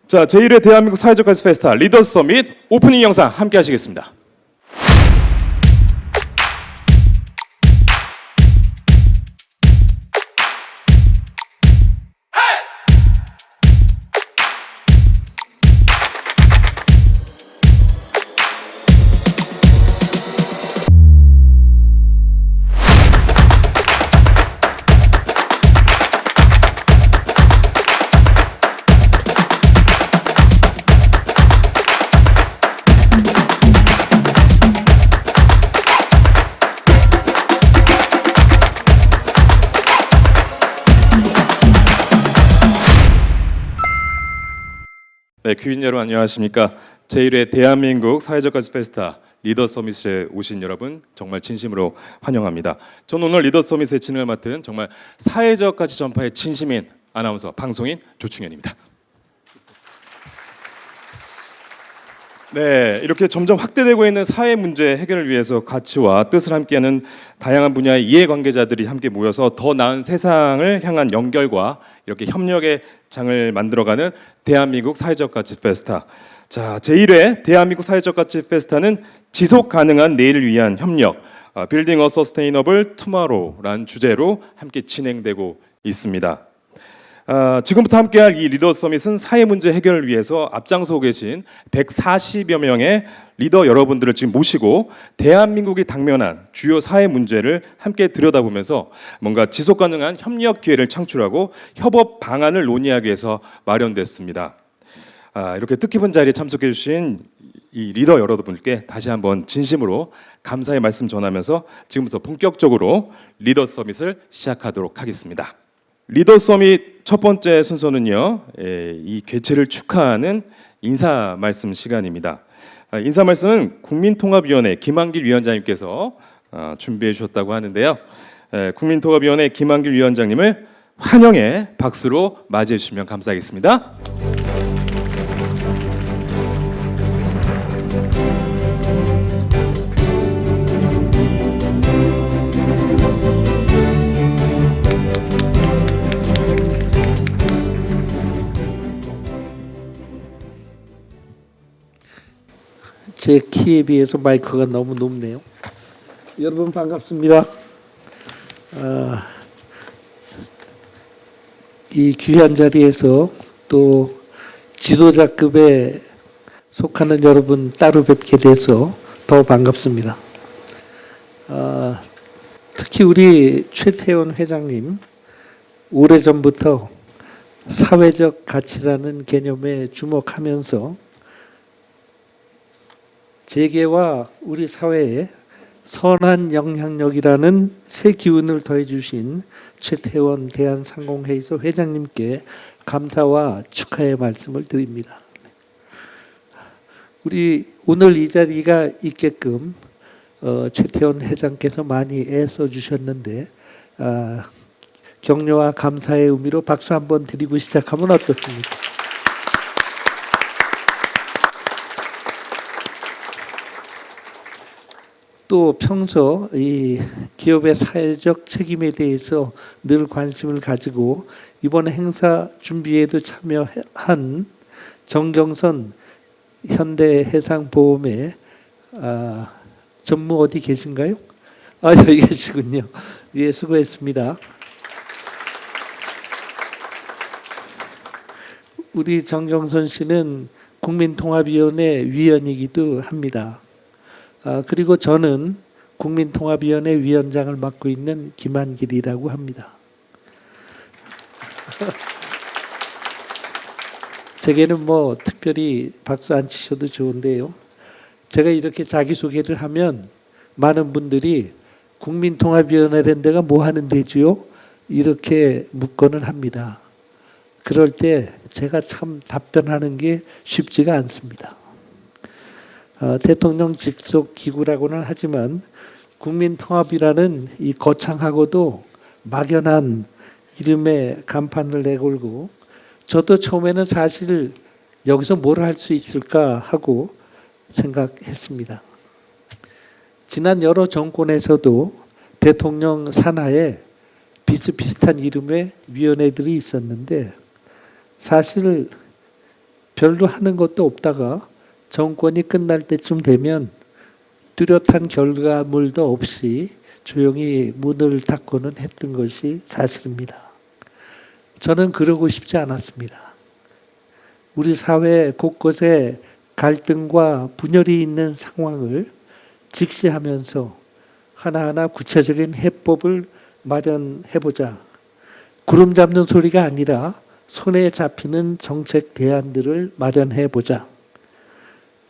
자, 제1회 대한민국 사회적 가치 페스타 리더스 서밋 오프닝 영상 함께 하시겠습니다. 네, 귀인 여러분 안녕하십니까? 제1회 대한민국 사회적 가치 페스타 리더스 서밋에 오신 여러분 정말 진심으로 환영합니다. 저는 오늘 리더스 서밋의 진행을 맡은 정말 사회적 가치 전파의 진심인 아나운서 방송인 조충현입니다. 네, 이렇게 점점 확대되고 있는 사회 문제 해결을 위해서 가치와 뜻을 함께하는 다양한 분야의 이해관계자들이 함께 모여서 더 나은 세상을 향한 연결과 이렇게 협력의 장을 만들어가는 대한민국 사회적 가치 페스타. 자, 제1회 대한민국 사회적 가치 페스타는 지속 가능한 내일을 위한 협력, Building a Sustainable Tomorrow라는 주제로 함께 진행되고 있습니다. 지금부터 함께할 이 리더스 서밋은 사회 문제 해결을 위해서 앞장서고 계신 140여 명의 리더 여러분들을 지금 모시고 대한민국이 당면한 주요 사회 문제를 함께 들여다보면서 뭔가 지속 가능한 협력 기회를 창출하고 협업 방안을 논의하기 위해서 마련됐습니다. 이렇게 뜻깊은 자리에 참석해 주신 이 리더 여러분들께 다시 한번 진심으로 감사의 말씀 전하면서 지금부터 본격적으로 리더스 서밋을 시작하도록 하겠습니다. 리더 서밋 첫 번째 순서는요, 이 개최를 축하하는 인사 말씀 시간입니다. 인사 말씀은 국민통합위원회 김한길 위원장님께서 준비해 주셨다고 하는데요. 국민통합위원회 김한길 위원장님을 환영의 박수로 맞이해 주시면 감사하겠습니다. 제 키에 비해서 마이크가 너무 높네요. 여러분 반갑습니다. 이 귀한 자리에서 또 지도자급에 속하는 여러분 따로 뵙게 돼서 더 반갑습니다. 특히 우리 최태원 회장님 오래전부터 사회적 가치라는 개념에 주목하면서 재계와 우리 사회에 선한 영향력이라는 새 기운을 더해주신 최태원 대한상공회의소 회장님께 감사와 축하의 말씀을 드립니다. 우리 오늘 이 자리가 있게끔 최태원 회장께서 많이 애써 주셨는데 격려와 감사의 의미로 박수 한번 드리고 시작하면 어떻습니까? 또 평소 이 기업의 사회적 책임에 대해서 늘 관심을 가지고 이번 행사 준비에도 참여한 정경선 현대해상보험의 전무 어디 계신가요? 여기 계시군요. 예, 수고했습니다. 우리 정경선 씨는 국민통합위원회 위원이기도 합니다. 그리고 저는 국민통합위원회 위원장을 맡고 있는 김한길이라고 합니다. 제게는 뭐 특별히 박수 안 치셔도 좋은데요. 제가 이렇게 자기소개를 하면 많은 분들이 국민통합위원회라는 데가 뭐 하는 데지요? 이렇게 묻곤을 합니다. 그럴 때 제가 참 답변하는 게 쉽지가 않습니다. 대통령 직속 기구라고는 하지만 국민통합이라는 이 거창하고도 막연한 이름에 간판을 내걸고 저도 처음에는 사실 여기서 뭘 할 수 있을까 하고 생각했습니다. 지난 여러 정권에서도 대통령 산하에 비슷비슷한 이름의 위원회들이 있었는데 사실 별로 하는 것도 없다가 정권이 끝날 때쯤 되면 뚜렷한 결과물도 없이 조용히 문을 닫고는 했던 것이 사실입니다. 저는 그러고 싶지 않았습니다. 우리 사회 곳곳에 갈등과 분열이 있는 상황을 직시하면서 하나하나 구체적인 해법을 마련해보자. 구름 잡는 소리가 아니라 손에 잡히는 정책 대안들을 마련해보자.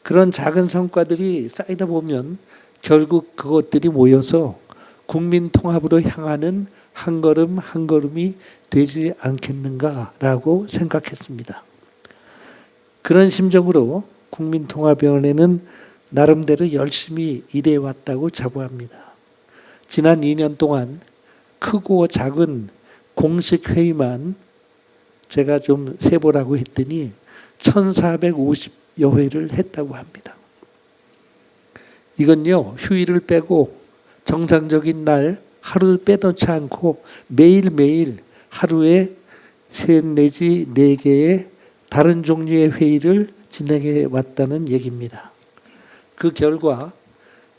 그런 작은 성과들이 쌓이다 보면 결국 그것들이 모여서 국민 통합으로 향하는 한 걸음 한 걸음이 되지 않겠는가라고 생각했습니다. 그런 심정으로 국민통합위원회는 나름대로 열심히 일해왔다고 자부합니다. 지난 2년 동안 크고 작은 공식 회의만 제가 좀 세보라고 했더니 1450여 회를 했다고 합니다. 이건요, 휴일을 빼고 정상적인 날 하루를 빼놓지 않고 매일매일 하루에 3 내지 4개의 다른 종류의 회의를 진행해 왔다는 얘기입니다. 그 결과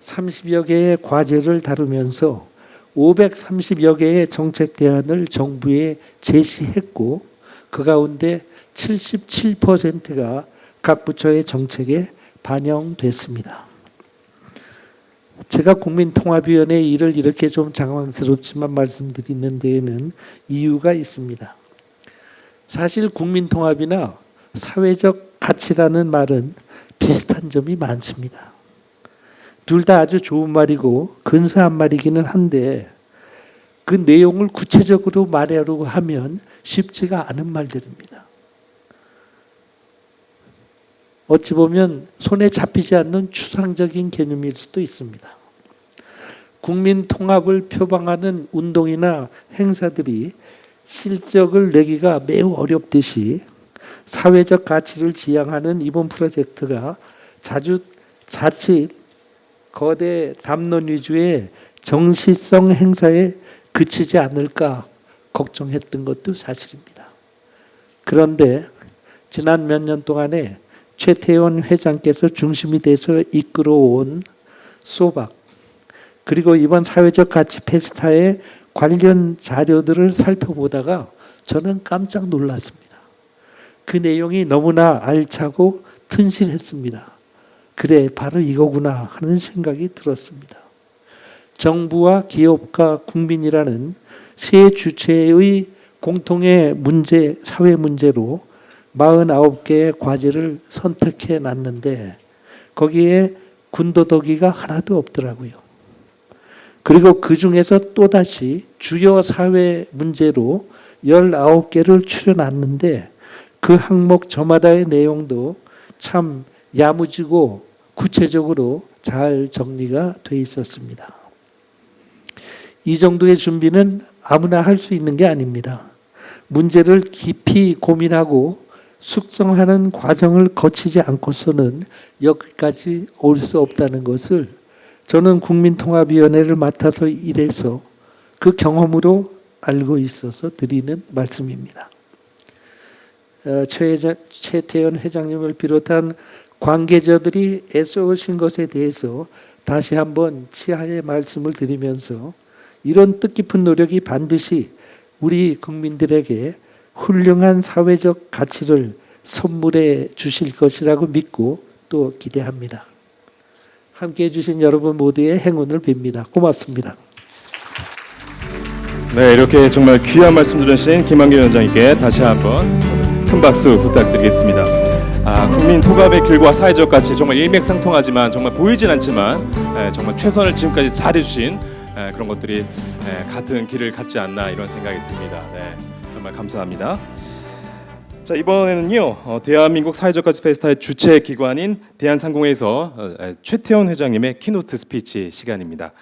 30여 개의 과제를 다루면서 530여 개의 정책 대안을 정부에 제시했고 그 가운데 77%가 각 부처의 정책에 반영됐습니다. 제가 국민통합위원회 일을 이렇게 좀 장황스럽지만 말씀드리는 데에는 이유가 있습니다. 사실 국민통합이나 사회적 가치라는 말은 비슷한 점이 많습니다. 둘 다 아주 좋은 말이고 근사한 말이기는 한데 그 내용을 구체적으로 말하려고 하면 쉽지가 않은 말들입니다. 어찌 보면 손에 잡히지 않는 추상적인 개념일 수도 있습니다. 국민 통합을 표방하는 운동이나 행사들이 실적을 내기가 매우 어렵듯이 사회적 가치를 지향하는 이번 프로젝트가 자칫 거대 담론 위주의 정치성 행사에 그치지 않을까 걱정했던 것도 사실입니다. 그런데 지난 몇 년 동안에 최태원 회장께서 중심이 돼서 이끌어온 소박 그리고 이번 사회적 가치 페스타의 관련 자료들을 살펴보다가 저는 깜짝 놀랐습니다. 그 내용이 너무나 알차고 튼실했습니다. 그래, 바로 이거구나 하는 생각이 들었습니다. 정부와 기업과 국민이라는 세 주체의 공통의 문제, 사회 문제로 49개의 과제를 선택해 놨는데 거기에 군더더기가 하나도 없더라고요. 그리고 그 중에서 또다시 주요 사회 문제로 19개를 추려놨는데 그 항목 저마다의 내용도 참 야무지고 구체적으로 잘 정리가 돼 있었습니다. 이 정도의 준비는 아무나 할 수 있는 게 아닙니다. 문제를 깊이 고민하고 숙성하는 과정을 거치지 않고서는 여기까지 올 수 없다는 것을 저는 국민통합위원회를 맡아서 일해서 그 경험으로 알고 있어서 드리는 말씀입니다. 최태원 회장님을 비롯한 관계자들이 애써오신 것에 대해서 다시 한번 치하의 말씀을 드리면서 이런 뜻깊은 노력이 반드시 우리 국민들에게 훌륭한 사회적 가치를 선물해 주실 것이라고 믿고 또 기대합니다. 함께해 주신 여러분 모두의 행운을 빕니다. 고맙습니다. 네, 이렇게 정말 귀한 말씀 들으신 김한규 위원장님께 다시 한번 큰 박수 부탁드리겠습니다. 국민 통합의 길과 사회적 가치 정말 일맥상통하지만 정말 보이진 않지만 정말 최선을 지금까지 잘해주신 그런 것들이 같은 길을 갖지 않나 이런 생각이 듭니다. 네, 정말 감사합니다. 자, 이번에는요 대한민국 사회적 가치 페스타의 주최 기관인 대한상공회에서 최태원 회장님의 키노트 스피치 시간입니다.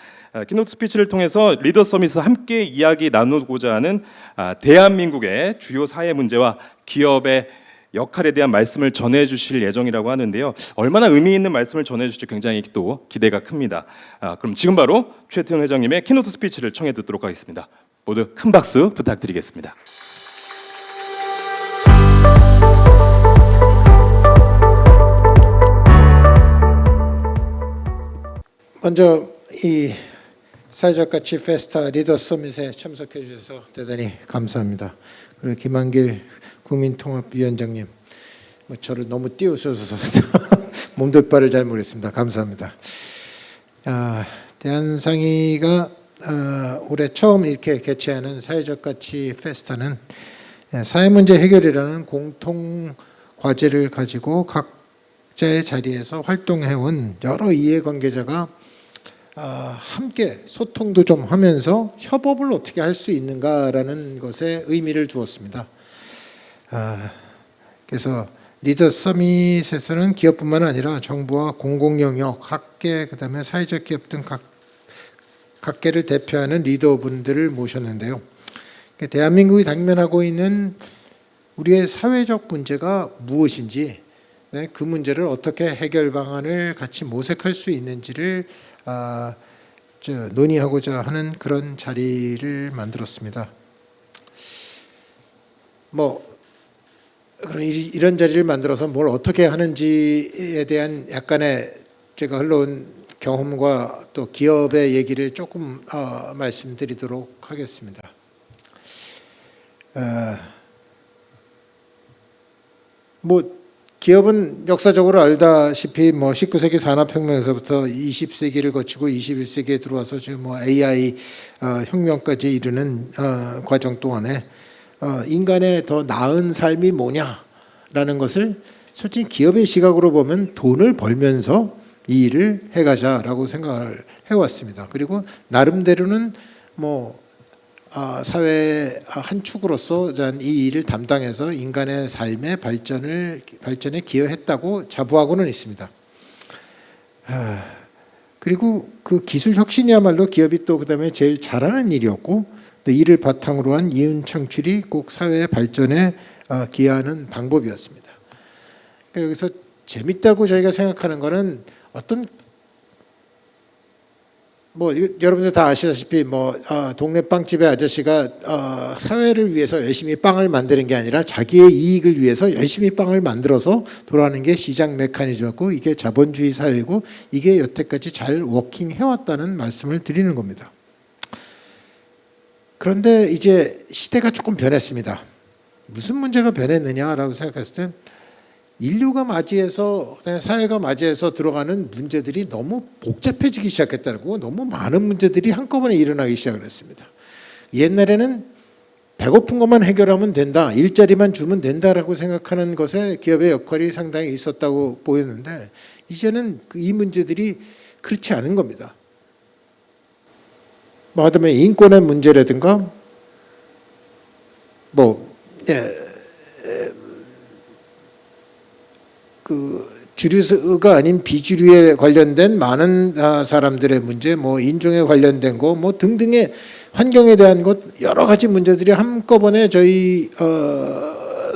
키노트 스피치를 통해서 리더 서밋을 함께 이야기 나누고자 하는 대한민국의 주요 사회 문제와 기업의 역할에 대한 말씀을 전해주실 예정이라고 하는데요. 얼마나 의미 있는 말씀을 전해주실지 굉장히 또 기대가 큽니다. 그럼 지금 바로 최태원 회장님의 키노트 스피치를 청해 듣도록 하겠습니다. 모두 큰 박수 부탁드리겠습니다. 먼저 이 사회적 가치 페스타 리더 서밋에 참석해 주셔서 대단히 감사합니다. 그리고 김한길 국민통합위원장님, 뭐 저를 너무 띄우셔서 몸둘 바를 잘 모르겠습니다. 감사합니다. 대한상의가 올해 처음 이렇게 개최하는 사회적 가치 페스타는 사회 문제 해결이라는 공통 과제를 가지고 각자의 자리에서 활동해온 여러 이해관계자가 함께 소통도 좀 하면서 협업을 어떻게 할 수 있는가라는 것에 의미를 두었습니다. 그래서 리더 서밋에서는 기업뿐만 아니라 정부와 공공영역, 학계, 그다음에 사회적 기업 등 각계를 대표하는 리더분들을 모셨는데요. 대한민국이 당면하고 있는 우리의 사회적 문제가 무엇인지, 그 문제를 어떻게 해결 방안을 같이 모색할 수 있는지를 논의하고자 하는 그런 자리를 만들었습니다. 그럼 이런 자리를 만들어서 뭘 어떻게 하는지에 대한 약간의 제가 흘러온 경험과 또 기업의 얘기를 조금 말씀드리도록 하겠습니다. 기업은 역사적으로 알다시피 19세기 산업혁명에서부터 20세기를 거치고 21세기에 들어와서 지금 AI 혁명까지 이르는 과정 동안에 인간의 더 나은 삶이 뭐냐라는 것을 솔직히 기업의 시각으로 보면 돈을 벌면서 이 일을 해가자라고 생각을 해왔습니다. 그리고 나름대로는 사회의 한 축으로서 이 일을 담당해서 인간의 삶의 발전에 기여했다고 자부하고는 있습니다. 그리고 그 기술 혁신이야말로 기업이 또 그다음에 제일 잘하는 일이었고, 또 이를 바탕으로 한 이윤 창출이 꼭 사회의 발전에 기여하는 방법이었습니다. 그러니까 여기서 재밌다고 저희가 생각하는 거는 어떤 여러분들 다 아시다시피 동네 빵집의 아저씨가 사회를 위해서 열심히 빵을 만드는 게 아니라 자기의 이익을 위해서 열심히 빵을 만들어서 돌아가는 게 시장 메커니즘이고, 이게 자본주의 사회고, 이게 여태까지 잘 워킹해왔다는 말씀을 드리는 겁니다. 그런데 이제 시대가 조금 변했습니다. 무슨 문제가 변했느냐라고 생각했을 때 인류가 맞이해서, 사회가 맞이해서 들어가는 문제들이 너무 복잡해지기 시작했다는 거고, 너무 많은 문제들이 한꺼번에 일어나기 시작을 했습니다. 옛날에는 배고픈 것만 해결하면 된다, 일자리만 주면 된다라고 생각하는 것에 기업의 역할이 상당히 있었다고 보였는데, 이제는 이 문제들이 그렇지 않은 겁니다. 하다면 인권의 문제라든가 주류가 아닌 비주류에 관련된 많은 사람들의 문제, 인종에 관련된 거, 등등의 환경에 대한 것, 여러 가지 문제들이 한꺼번에 저희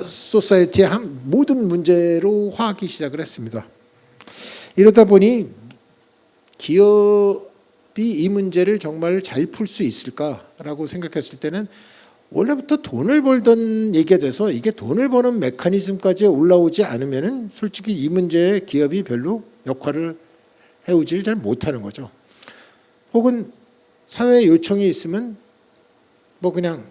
소사이어티의 모든 문제로 화하기 시작을 했습니다. 이러다 보니 기업이 이 문제를 정말 잘 풀 수 있을까라고 생각했을 때는, 원래부터 돈을 벌던 얘기가 돼서 이게 돈을 버는 메커니즘까지 올라오지 않으면은 솔직히 이 문제에 기업이 별로 역할을 해오지를 잘 못하는 거죠. 혹은 사회 요청이 있으면 그냥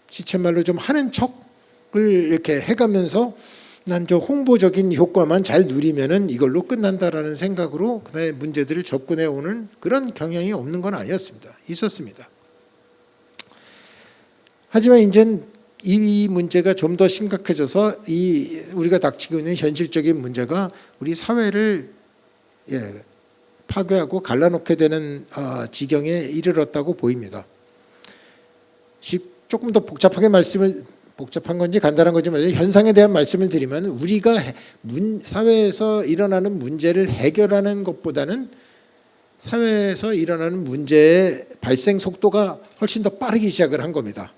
지체말로 좀 하는 척을 이렇게 해가면서 난 저 홍보적인 효과만 잘 누리면은 이걸로 끝난다라는 생각으로 그다음에 문제들을 접근해 오는 그런 경향이 없는 건 아니었습니다. 있었습니다. 하지만 이제는 이 문제가 좀 더 심각해져서 우리가 닥치고 있는 현실적인 문제가 우리 사회를 파괴하고 갈라놓게 되는 지경에 이르렀다고 보입니다. 조금 더 복잡한 건지 간단한 건지 말이죠. 현상에 대한 말씀을 드리면, 우리가 사회에서 일어나는 문제를 해결하는 것보다는 사회에서 일어나는 문제의 발생 속도가 훨씬 더 빠르기 시작을 한 겁니다.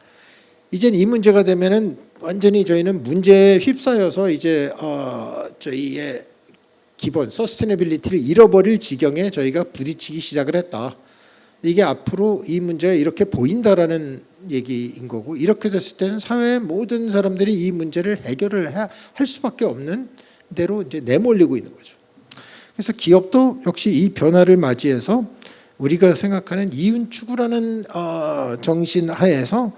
이젠 이 문제가 되면은 완전히 저희는 문제에 휩싸여서 이제 저희의 기본 서스테너빌리티를 잃어버릴 지경에 저희가 부딪히기 시작을 했다. 이게 앞으로 이 문제가 이렇게 보인다라는 얘기인 거고, 이렇게 됐을 때는 사회의 모든 사람들이 이 문제를 해결을 할 수밖에 없는 대로 이제 내몰리고 있는 거죠. 그래서 기업도 역시 이 변화를 맞이해서 우리가 생각하는 이윤 추구라는 정신 하에서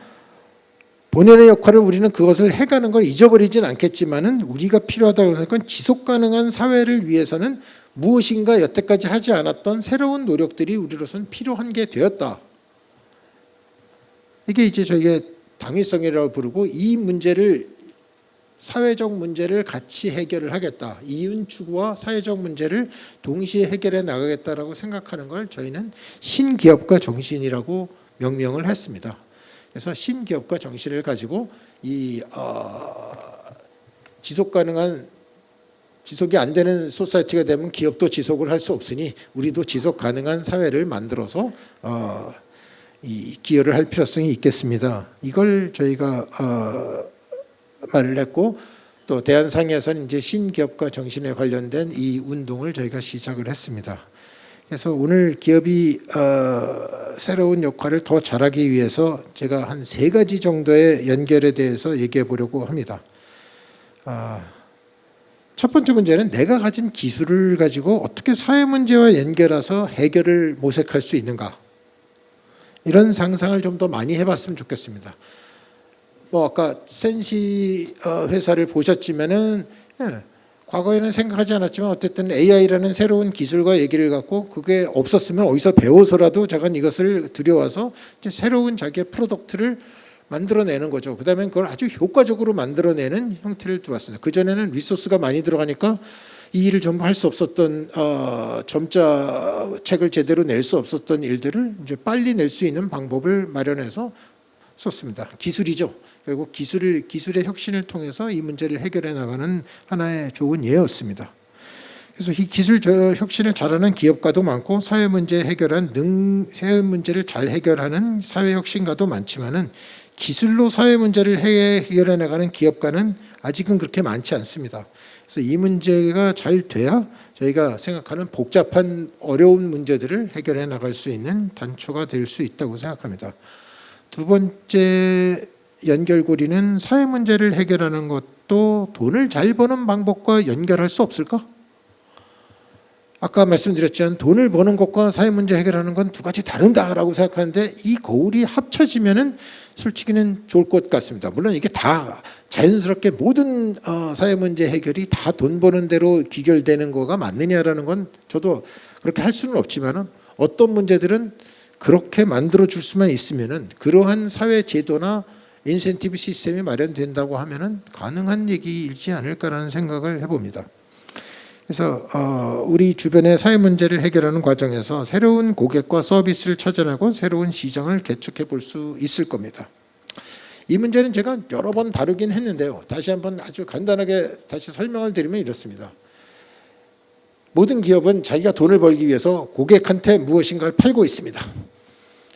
본연의 역할을 우리는 그것을 해가는 걸 잊어버리진 않겠지만은 우리가 필요하다고 생각하는 지속 가능한 사회를 위해서는 무엇인가 여태까지 하지 않았던 새로운 노력들이 우리로서는 필요한 게 되었다. 이게 이제 저희가 당위성이라고 부르고 이 문제를 사회적 문제를 같이 해결을 하겠다. 이윤 추구와 사회적 문제를 동시에 해결해 나가겠다라고 생각하는 걸 저희는 신기업가 정신이라고 명명을 했습니다. 그래서 신기업가 정신을 가지고 이 지속 가능한 지속이 안 되는 소사이티가 되면 기업도 지속을 할 수 없으니 우리도 지속 가능한 사회를 만들어서 이 기여를 할 필요성이 있겠습니다. 이걸 저희가 말을 했고 또 대한상의에서는 이제 신기업가 정신에 관련된 이 운동을 저희가 시작을 했습니다. 그래서 오늘 기업이 새로운 역할을 더 잘하기 위해서 제가 한 3가지 정도의 연결에 대해서 얘기해 보려고 합니다. 첫 번째 문제는 내가 가진 기술을 가지고 어떻게 사회 문제와 연결해서 해결을 모색할 수 있는가, 이런 상상을 좀 더 많이 해봤으면 좋겠습니다. 뭐 아까 센시 회사를 보셨지만은 과거에는 생각하지 않았지만 어쨌든 AI라는 새로운 기술과 얘기를 갖고 그게 없었으면 어디서 배워서라도 자간 이것을 들여와서 이제 새로운 자기의 프로덕트를 만들어내는 거죠. 그다음에 그걸 아주 효과적으로 만들어내는 형태를 들어왔습니다. 그 전에는 리소스가 많이 들어가니까 이 일을 전부 할 수 없었던 점자책을 제대로 낼 수 없었던 일들을 이제 빨리 낼 수 있는 방법을 마련해서 썼습니다. 기술이죠. 결국 기술의 혁신을 통해서 이 문제를 해결해 나가는 하나의 좋은 예였습니다. 그래서 이 기술 혁신을 잘하는 기업가도 많고 사회 문제 사회 문제를 잘 해결하는 사회 혁신가도 많지만은 기술로 사회 문제를 해결해 나가는 기업가는 아직은 그렇게 많지 않습니다. 그래서 이 문제가 잘 돼야 저희가 생각하는 복잡한 어려운 문제들을 해결해 나갈 수 있는 단초가 될 수 있다고 생각합니다. 두 번째 연결고리는 사회 문제를 해결하는 것도 돈을 잘 버는 방법과 연결할 수 없을까? 아까 말씀드렸지만 돈을 버는 것과 사회 문제 해결하는 건 2가지 다른다라고 생각하는데 이 거울이 합쳐지면은 솔직히는 좋을 것 같습니다. 물론 이게 다 자연스럽게 모든 사회 문제 해결이 다 돈 버는 대로 귀결되는 거가 맞느냐라는 건 저도 그렇게 할 수는 없지만은 어떤 문제들은 그렇게 만들어 줄 수만 있으면은 그러한 사회 제도나 인센티브 시스템이 마련된다고 하면은 가능한 얘기이지 않을까라는 생각을 해봅니다. 그래서 우리 주변의 사회 문제를 해결하는 과정에서 새로운 고객과 서비스를 찾아내고 새로운 시장을 개척해 볼 수 있을 겁니다. 이 문제는 제가 여러 번 다루긴 했는데요. 다시 한번 아주 간단하게 다시 설명을 드리면 이렇습니다. 모든 기업은 자기가 돈을 벌기 위해서 고객한테 무엇인가를 팔고 있습니다.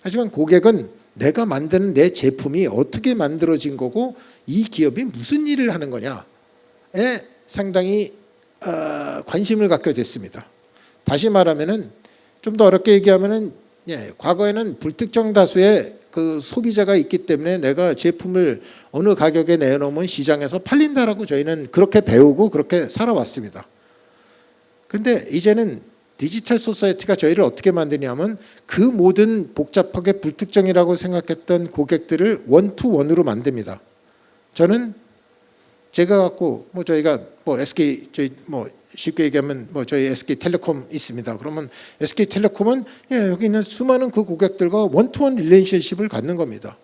하지만 고객은 내가 만드는 내 제품이 어떻게 만들어진 거고 이 기업이 무슨 일을 하는 거냐에 상당히 관심을 갖게 됐습니다. 다시 말하면은 좀 더 어렵게 얘기하면은 과거에는 불특정 다수의 그 소비자가 있기 때문에 내가 제품을 어느 가격에 내놓으면 시장에서 팔린다라고 저희는 그렇게 배우고 그렇게 살아왔습니다. 근데 이제는 디지털 소사이티가 저희를 어떻게 만드냐면 그 모든 복잡하게 불특정이라고 생각했던 고객들을 원투원으로 만듭니다. 저는 제가 갖고 뭐 저희가 뭐 SK 저희 뭐 쉽게 얘기하면 뭐 저희 SK텔레콤 있습니다. 그러면 SK텔레콤은 여기 있는 수많은 그 고객들과 원투원 릴레이션십을 갖는 겁니다.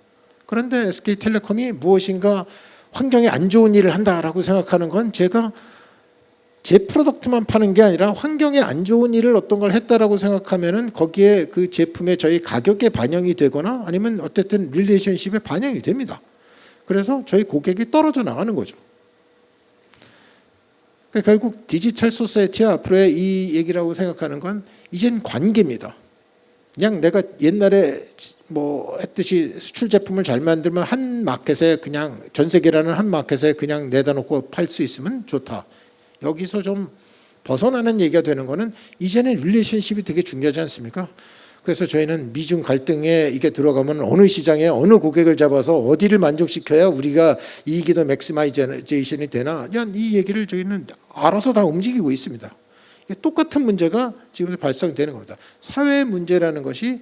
그런데 SK텔레콤이 무엇인가 환경에 안 좋은 일을 한다라고 생각하는 건 제가 제 프로덕트만 파는 게 아니라 환경에 안 좋은 일을 어떤 걸 했다라고 생각하면은 거기에 그 제품의 저희 가격에 반영이 되거나 아니면 어쨌든 릴레이션십에 반영이 됩니다. 그래서 저희 고객이 떨어져 나가는 거죠. 그러니까 결국 디지털 소사이티와 앞으로의 이 얘기라고 생각하는 건 이젠 관계입니다. 그냥 내가 옛날에 뭐 했듯이 수출 제품을 잘 만들면 한 마켓에 그냥 전 세계라는 한 마켓에 그냥 내다 놓고 팔 수 있으면 좋다. 여기서 좀 벗어나는 얘기가 되는 거는 이제는 릴레이션십이 되게 중요하지 않습니까? 그래서 저희는 미중 갈등에 이게 들어가면 어느 시장에 어느 고객을 잡아서 어디를 만족시켜야 우리가 이익이 더 맥시마이제이션이 되나, 이 얘기를 저희는 알아서 다 움직이고 있습니다. 이게 똑같은 문제가 지금 발생되는 겁니다. 사회 문제라는 것이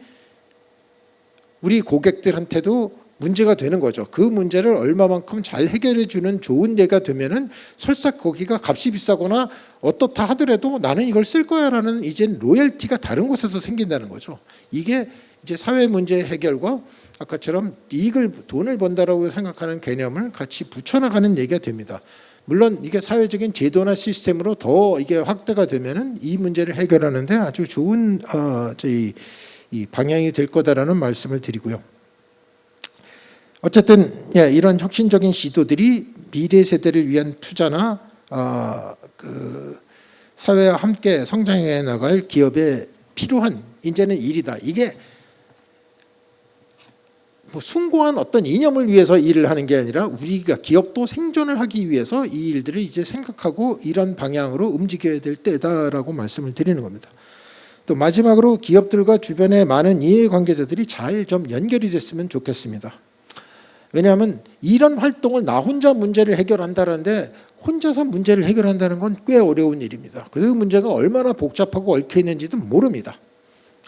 우리 고객들한테도 문제가 되는 거죠. 그 문제를 얼마만큼 잘 해결해 주는 좋은 예가 되면은 설사 거기가 값이 비싸거나 어떻다 하더라도 나는 이걸 쓸 거야라는 이제 로열티가 다른 곳에서 생긴다는 거죠. 이게 이제 사회 문제 해결과 아까처럼 이익을 돈을 번다라고 생각하는 개념을 같이 붙여나가는 얘기가 됩니다. 물론 이게 사회적인 제도나 시스템으로 더 이게 확대가 되면은 이 문제를 해결하는데 아주 좋은 이 방향이 될 거다라는 말씀을 드리고요. 어쨌든 이런 혁신적인 시도들이 미래 세대를 위한 투자나 그 사회와 함께 성장해 나갈 기업에 필요한 이제는 일이다. 이게 뭐 숭고한 어떤 이념을 위해서 일을 하는 게 아니라 우리가 기업도 생존을 하기 위해서 이 일들을 이제 생각하고 이런 방향으로 움직여야 될 때다라고 말씀을 드리는 겁니다. 또 마지막으로 기업들과 주변의 많은 이해관계자들이 잘 좀 연결이 됐으면 좋겠습니다. 왜냐하면 이런 활동을 나 혼자 문제를 해결한다는데 혼자서 문제를 해결한다는 건 꽤 어려운 일입니다. 그 문제가 얼마나 복잡하고 얽혀 있는지도 모릅니다.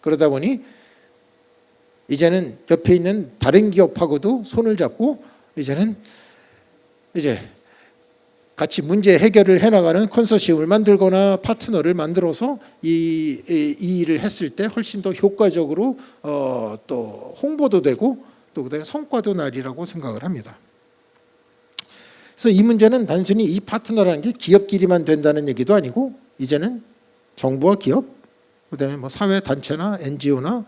그러다 보니 이제는 옆에 있는 다른 기업하고도 손을 잡고 이제는 이제 같이 문제 해결을 해나가는 컨소시엄을 만들거나 파트너를 만들어서 이 일을 했을 때 훨씬 더 효과적으로 또 홍보도 되고 또 그다음에 성과도 나리라고 생각을 합니다. 그래서 이 문제는 단순히 이 파트너라는 게 기업끼리만 된다는 얘기도 아니고 이제는 정부와 기업, 그다음에 뭐 사회 단체나 NGO나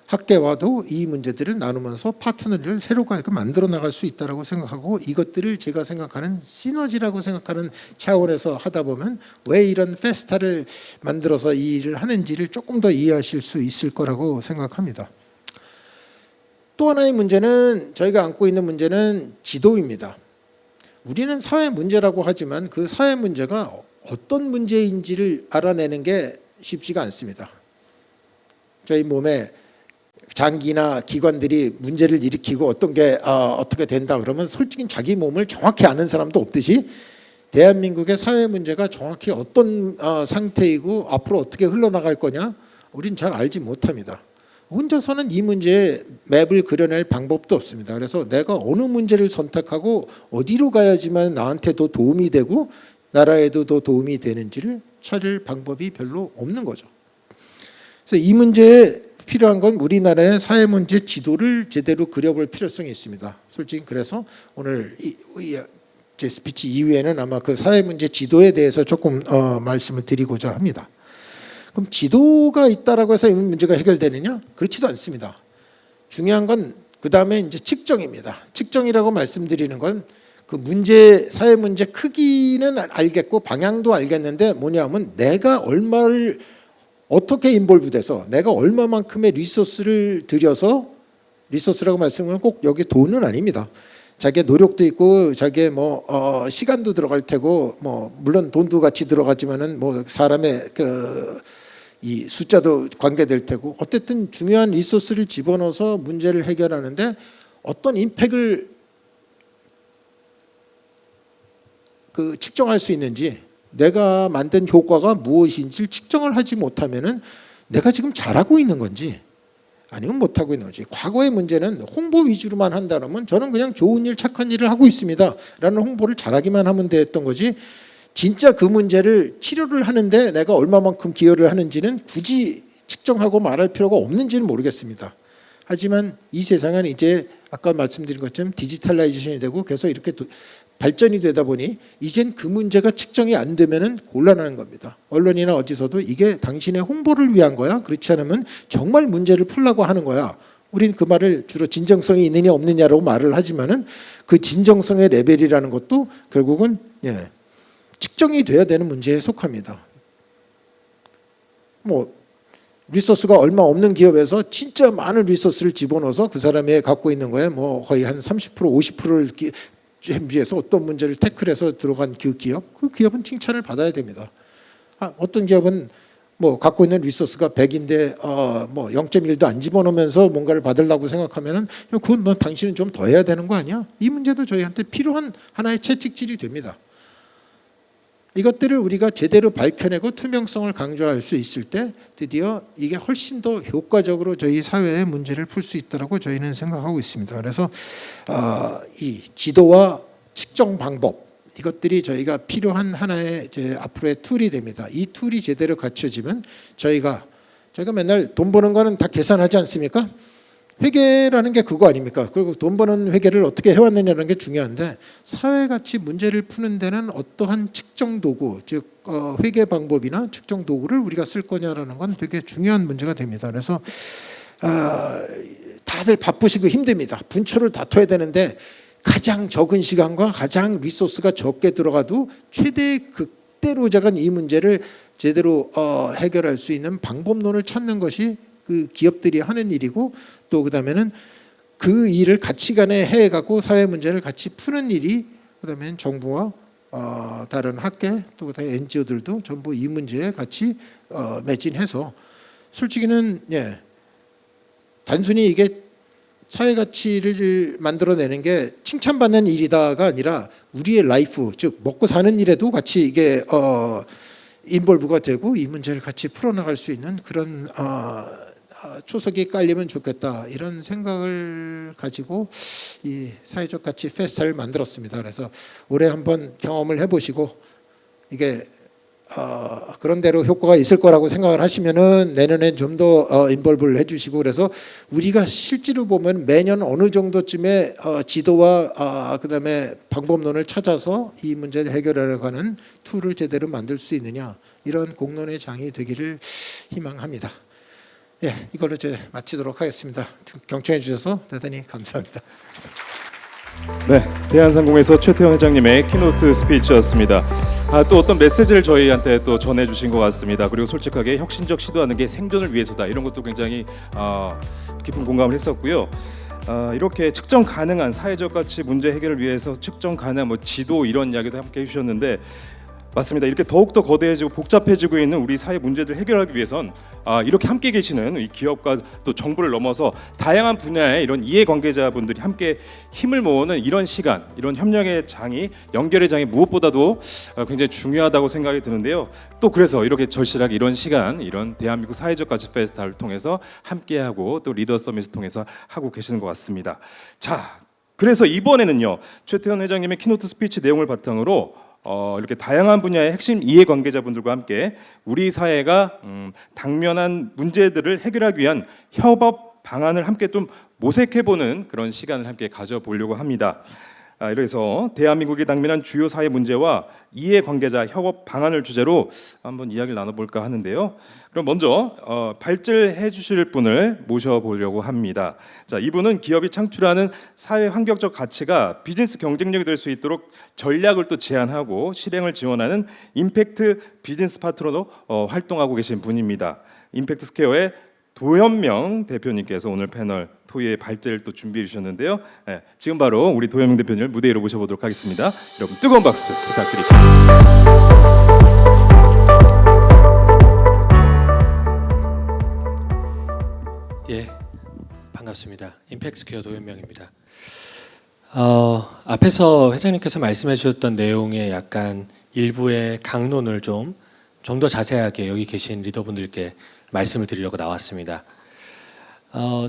학계와도 이 문제들을 나누면서 파트너를 새로 만들어 나갈 수 있다라고 생각하고 이것들을 제가 생각하는 시너지라고 생각하는 차원에서 하다 보면 왜 이런 페스타를 만들어서 이 일을 하는지를 조금 더 이해하실 수 있을 거라고 생각합니다. 또 하나의 문제는 저희가 안고 있는 문제는 지도입니다. 우리는 사회 문제라고 하지만 그 사회 문제가 어떤 문제인지를 알아내는 게 쉽지가 않습니다. 저희 몸에 장기나 기관들이 문제를 일으키고 어떤 게 어떻게 된다 그러면 솔직히 자기 몸을 정확히 아는 사람도 없듯이 대한민국의 사회 문제가 정확히 어떤 상태이고 앞으로 어떻게 흘러나갈 거냐 우린 잘 알지 못합니다. 혼자서는 이 문제에 맵을 그려낼 방법도 없습니다. 그래서 내가 어느 문제를 선택하고 어디로 가야지만 나한테 더 도움이 되고 나라에도 더 도움이 되는지를 찾을 방법이 별로 없는 거죠. 그래서 이 문제에 필요한 건 우리나라의 사회 문제 지도를 제대로 그려볼 필요성이 있습니다. 솔직히 그래서 오늘 제 스피치 이후에는 아마 그 사회 문제 지도에 대해서 조금 말씀을 드리고자 합니다. 그럼 지도가 있다라고 해서 이 문제가 해결되느냐? 그렇지도 않습니다. 중요한 건 그 다음에 이제 측정입니다. 측정이라고 말씀드리는 건 그 문제 사회 문제 크기는 알겠고 방향도 알겠는데 뭐냐면 내가 얼마를 어떻게 인볼브돼서 내가 얼마만큼의 리소스를 들여서 리소스라고 말씀은 꼭 여기 돈은 아닙니다. 자기의 노력도 있고 자기의 뭐 시간도 들어갈 테고 뭐 물론 돈도 같이 들어가지만은 뭐 사람의 이 숫자도 관계될 테고 어쨌든 중요한 리소스를 집어넣어서 문제를 해결하는데 어떤 임팩을 측정할 수 있는지 내가 만든 효과가 무엇인지 측정을 하지 못하면은 내가 지금 잘하고 있는 건지 아니면 못하고 있는 건지. 과거의 문제는 홍보 위주로만 한다면 저는 그냥 좋은 일 착한 일을 하고 있습니다 라는 홍보를 잘하기만 하면 됐던 거지 진짜 그 문제를 치료를 하는데 내가 얼마만큼 기여를 하는지는 굳이 측정하고 말할 필요가 없는지는 모르겠습니다. 하지만 이 세상은 이제 아까 말씀드린 것처럼 디지털라이제이션이 되고 계속 이렇게 발전이 되다 보니 이젠 그 문제가 측정이 안 되면은 곤란한 겁니다. 언론이나 어디서도 이게 당신의 홍보를 위한 거야? 그렇지 않으면 정말 문제를 풀려고 하는 거야. 우리는 그 말을 주로 진정성이 있느냐 없느냐라고 말을 하지만은 그 진정성의 레벨이라는 것도 결국은 측정이 돼야 되는 문제에 속합니다. 뭐 리소스가 얼마 없는 기업에서 진짜 많은 리소스를 집어넣어서 그 사람이 갖고 있는 거에 뭐 거의 한 30% 50%를 준비해서 어떤 문제를 태클해서 들어간 그 기업은 칭찬을 받아야 됩니다. 어떤 기업은 뭐 갖고 있는 리소스가 100인데 뭐 0.1도 안 집어넣으면서 뭔가를 받으려고 생각하면은 그건 너 당신은 좀 더 해야 되는 거 아니야? 이 문제도 저희한테 필요한 하나의 채찍질이 됩니다. 이것들을 우리가 제대로 밝혀내고 투명성을 강조할 수 있을 때 드디어 이게 훨씬 더 효과적으로 저희 사회의 문제를 풀 수 있다고 저희는 생각하고 있습니다. 그래서 이 지도와 측정 방법 이것들이 저희가 필요한 하나의 이제 앞으로의 툴이 됩니다. 이 툴이 제대로 갖춰지면 저희가 맨날 돈 버는 거는 다 계산하지 않습니까? 회계라는 게 그거 아닙니까? 그리고 돈 버는 회계를 어떻게 해왔느냐는 게 중요한데 사회 가치 문제를 푸는 데는 어떠한 측정 도구, 즉 회계 방법이나 측정 도구를 우리가 쓸 거냐라는 건 되게 중요한 문제가 됩니다. 그래서 다들 바쁘시고 힘듭니다. 분초를 다퉈야 되는데 가장 적은 시간과 가장 리소스가 적게 들어가도 최대 극대로적인 이 문제를 제대로 해결할 수 있는 방법론을 찾는 것이 그 기업들이 하는 일이고 또 그다음에는 그 일을 같이간에 해가고 사회 문제를 같이 푸는 일이 그다음에는 정부와 다른 학계 또 그다음에 NGO들도 전부 이 문제에 같이 매진해서 솔직히는 단순히 이게 사회 가치를 만들어내는 게 칭찬받는 일이다가 아니라 우리의 라이프 즉 먹고 사는 일에도 같이 이게 인볼브가 되고 이 문제를 같이 풀어나갈 수 있는 그런 초석이 깔리면 좋겠다 이런 생각을 가지고 이 사회적 가치 페스타를 만들었습니다. 그래서 올해 한번 경험을 해보시고 이게 그런 대로 효과가 있을 거라고 생각을 하시면은 내년엔 좀 더 인볼브를 해주시고 그래서 우리가 실제로 보면 매년 어느 정도쯤에 지도와 그다음에 방법론을 찾아서 이 문제를 해결하려는 툴을 제대로 만들 수 있느냐 이런 공론의 장이 되기를 희망합니다. 이걸로 이제 마치도록 하겠습니다. 경청해 주셔서 대단히 감사합니다. 네, 대한상공회에서 최태원 회장님의 키노트 스피치였습니다. 또 어떤 메시지를 저희한테 또 전해주신 것 같습니다. 그리고 솔직하게 혁신적 시도하는 게 생존을 위해서다 이런 것도 굉장히 깊은 공감을 했었고요. 이렇게 측정 가능한 사회적 가치 문제 해결을 위해서 측정 가능한 지도 이런 이야기도 함께 해주셨는데 맞습니다. 이렇게 더욱더 거대해지고 복잡해지고 있는 우리 사회 문제들 해결하기 위해선 이렇게 함께 계시는 이 기업과 또 정부를 넘어서 다양한 분야의 이런 이해관계자분들이 함께 힘을 모으는 이런 시간, 이런 협력의 장이 연결의 장이 무엇보다도 굉장히 중요하다고 생각이 드는데요. 또 그래서 이렇게 절실하게 이런 시간, 이런 대한민국 사회적 가치 페스타를 통해서 함께하고 또 리더 서밋을 통해서 하고 계시는 것 같습니다. 자, 그래서 이번에는요 최태원 회장님의 키노트 스피치 내용을 바탕으로 이렇게 다양한 분야의 핵심 이해관계자분들과 함께 우리 사회가 당면한 문제들을 해결하기 위한 협업 방안을 함께 좀 모색해보는 그런 시간을 함께 가져보려고 합니다. 그래서 대한민국이 당면한 주요 사회 문제와 이해관계자 협업 방안을 주제로 한번 이야기를 나눠볼까 하는데요. 그럼 먼저 발제해 주실 분을 모셔보려고 합니다. 자, 이분은 기업이 창출하는 사회 환경적 가치가 비즈니스 경쟁력이 될 수 있도록 전략을 또 제안하고 실행을 지원하는 임팩트 비즈니스 파트너로 활동하고 계신 분입니다. 임팩트 스퀘어의 도현명 대표님께서 오늘 패널 토의의 발제를 또 준비해 주셨는데요. 지금 바로 우리 도현명 대표님을 무대 위로 모셔보도록 하겠습니다. 여러분 뜨거운 박수 부탁드립니다. 반갑습니다. 임팩트 스퀘어 도현명입니다. 앞에서 회장님께서 말씀해 주셨던 내용의 약간 일부의 강론을 좀 더 자세하게 여기 계신 리더분들께 말씀을 드리려고 나왔습니다.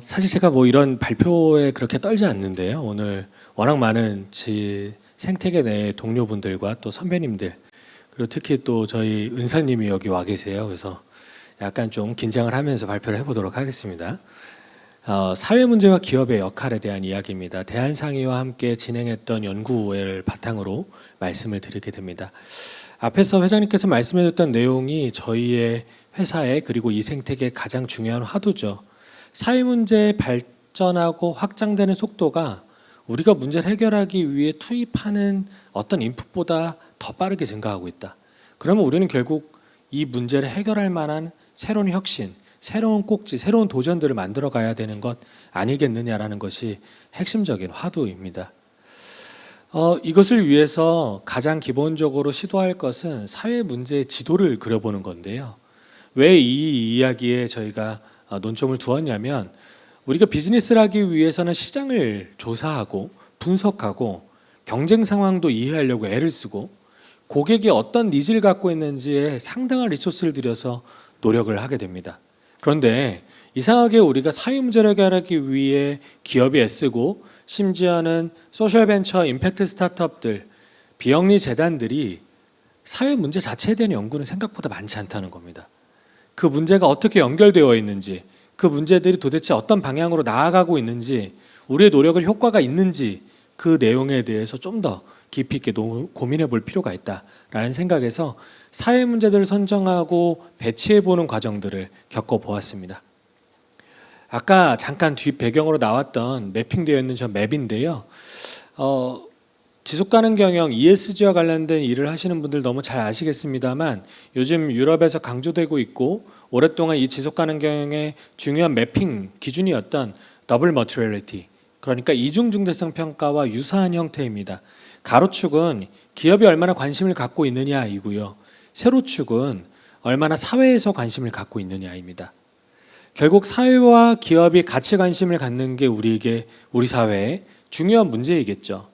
사실 제가 이런 발표에 그렇게 떨지 않는데요. 오늘 워낙 많은 생태계 내 동료분들과 또 선배님들 그리고 특히 또 저희 은사님이 여기 와 계세요. 그래서 약간 좀 긴장을 하면서 발표를 해보도록 하겠습니다. 사회 문제와 기업의 역할에 대한 이야기입니다. 대한상의와 함께 진행했던 연구를 바탕으로 말씀을 드리게 됩니다. 앞에서 회장님께서 말씀해줬던 내용이 저희의 회사에 그리고 이 생태계의 가장 중요한 화두죠. 사회 문제 발전하고 확장되는 속도가 우리가 문제를 해결하기 위해 투입하는 어떤 인풋보다 더 빠르게 증가하고 있다. 그러면 우리는 결국 이 문제를 해결할 만한 새로운 혁신, 새로운 꼭지, 새로운 도전들을 만들어 가야 되는 것 아니겠느냐라는 것이 핵심적인 화두입니다. 이것을 위해서 가장 기본적으로 시도할 것은 사회 문제의 지도를 그려보는 건데요. 왜 이 이야기에 저희가 논점을 두었냐면 우리가 비즈니스를 하기 위해서는 시장을 조사하고 분석하고 경쟁 상황도 이해하려고 애를 쓰고 고객이 어떤 니즈를 갖고 있는지에 상당한 리소스를 들여서 노력을 하게 됩니다. 그런데 이상하게 우리가 사회 문제를 해결하기 위해 기업이 애쓰고 심지어는 소셜 벤처 임팩트 스타트업들, 비영리 재단들이 사회 문제 자체에 대한 연구는 생각보다 많지 않다는 겁니다. 그 문제가 어떻게 연결되어 있는지, 그 문제들이 도대체 어떤 방향으로 나아가고 있는지, 우리의 노력을 효과가 있는지 그 내용에 대해서 좀 더 깊이 있게 고민해 볼 필요가 있다라는 생각에서 사회 문제들을 선정하고 배치해 보는 과정들을 겪어보았습니다. 아까 잠깐 뒷 배경으로 나왔던 매핑되어 있는 저 맵인데요. 지속가능 경영 ESG와 관련된 일을 하시는 분들 너무 잘 아시겠습니다만 요즘 유럽에서 강조되고 있고 오랫동안 이 지속가능 경영의 중요한 매핑 기준이었던 더블 머티리얼리티, 그러니까 이중 중대성 평가와 유사한 형태입니다. 가로축은 기업이 얼마나 관심을 갖고 있느냐이고요. 세로축은 얼마나 사회에서 관심을 갖고 있느냐입니다. 결국 사회와 기업이 같이 관심을 갖는 게 우리 사회의 중요한 문제이겠죠.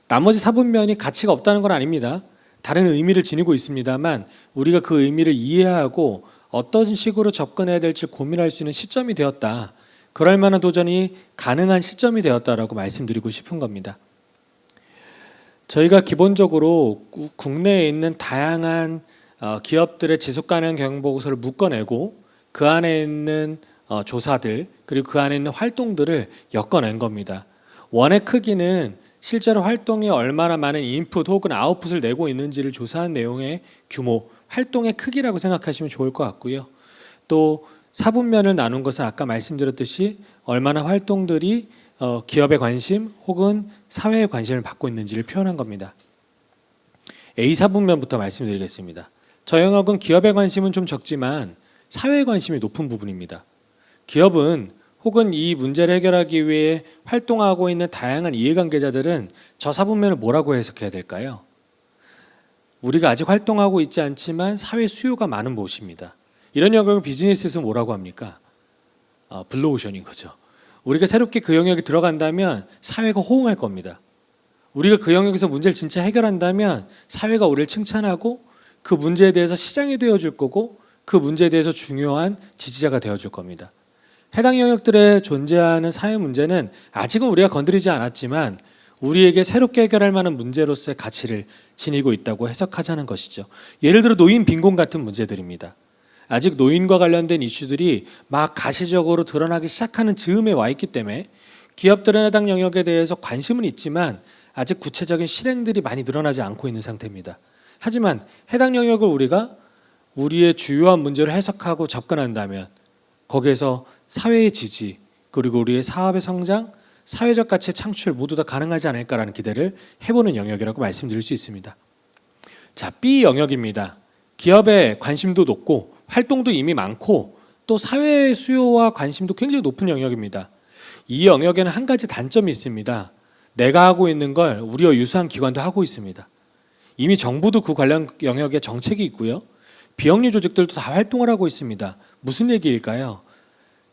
나머지 사분면이 가치가 없다는 건 아닙니다. 다른 의미를 지니고 있습니다만 우리가 그 의미를 이해하고 어떤 식으로 접근해야 될지 고민할 수 있는 시점이 되었다. 그럴 만한 도전이 가능한 시점이 되었다라고 말씀드리고 싶은 겁니다. 저희가 기본적으로 국내에 있는 다양한 기업들의 지속가능 경영 보고서를 묶어내고 그 안에 있는 조사들 그리고 그 안에 있는 활동들을 엮어낸 겁니다. 원의 크기는 실제로 활동이 얼마나 많은 인풋 혹은 아웃풋을 내고 있는지를 조사한 내용의 규모, 활동의 크기라고 생각하시면 좋을 것 같고요. 또 사분면을 나눈 것은 아까 말씀드렸듯이 얼마나 활동들이 기업의 관심 혹은 사회의 관심을 받고 있는지를 표현한 겁니다. A4분면부터 말씀드리겠습니다. 저 영역은 기업의 관심은 좀 적지만 사회의 관심이 높은 부분입니다. 기업은 혹은 이 문제를 해결하기 위해 활동하고 있는 다양한 이해관계자들은 저 사분면을 뭐라고 해석해야 될까요? 우리가 아직 활동하고 있지 않지만 사회 수요가 많은 곳입니다. 이런 영역을 비즈니스에서 뭐라고 합니까? 블루오션인 거죠. 우리가 새롭게 그 영역에 들어간다면 사회가 호응할 겁니다. 우리가 그 영역에서 문제를 진짜 해결한다면 사회가 우리를 칭찬하고 그 문제에 대해서 시장이 되어줄 거고 그 문제에 대해서 중요한 지지자가 되어줄 겁니다. 해당 영역들에 존재하는 사회 문제는 아직은 우리가 건드리지 않았지만 우리에게 새롭게 해결할 만한 문제로서의 가치를 지니고 있다고 해석하자는 것이죠. 예를 들어 노인 빈곤 같은 문제들입니다. 아직 노인과 관련된 이슈들이 막 가시적으로 드러나기 시작하는 즈음에 와 있기 때문에 기업들은 해당 영역에 대해서 관심은 있지만 아직 구체적인 실행들이 많이 늘어나지 않고 있는 상태입니다. 하지만 해당 영역을 우리가 우리의 주요한 문제를 해석하고 접근한다면 거기에서 사회의 지지 그리고 우리의 사업의 성장, 사회적 가치의 창출 모두 다 가능하지 않을까라는 기대를 해보는 영역이라고 말씀드릴 수 있습니다. 자, B 영역입니다. 기업의 관심도 높고 활동도 이미 많고 또 사회 수요와 관심도 굉장히 높은 영역입니다. 이 영역에는 한 가지 단점이 있습니다. 내가 하고 있는 걸 우리와 유사한 기관도 하고 있습니다. 이미 정부도 그 관련 영역에 정책이 있고요. 비영리 조직들도 다 활동을 하고 있습니다. 무슨 얘기일까요?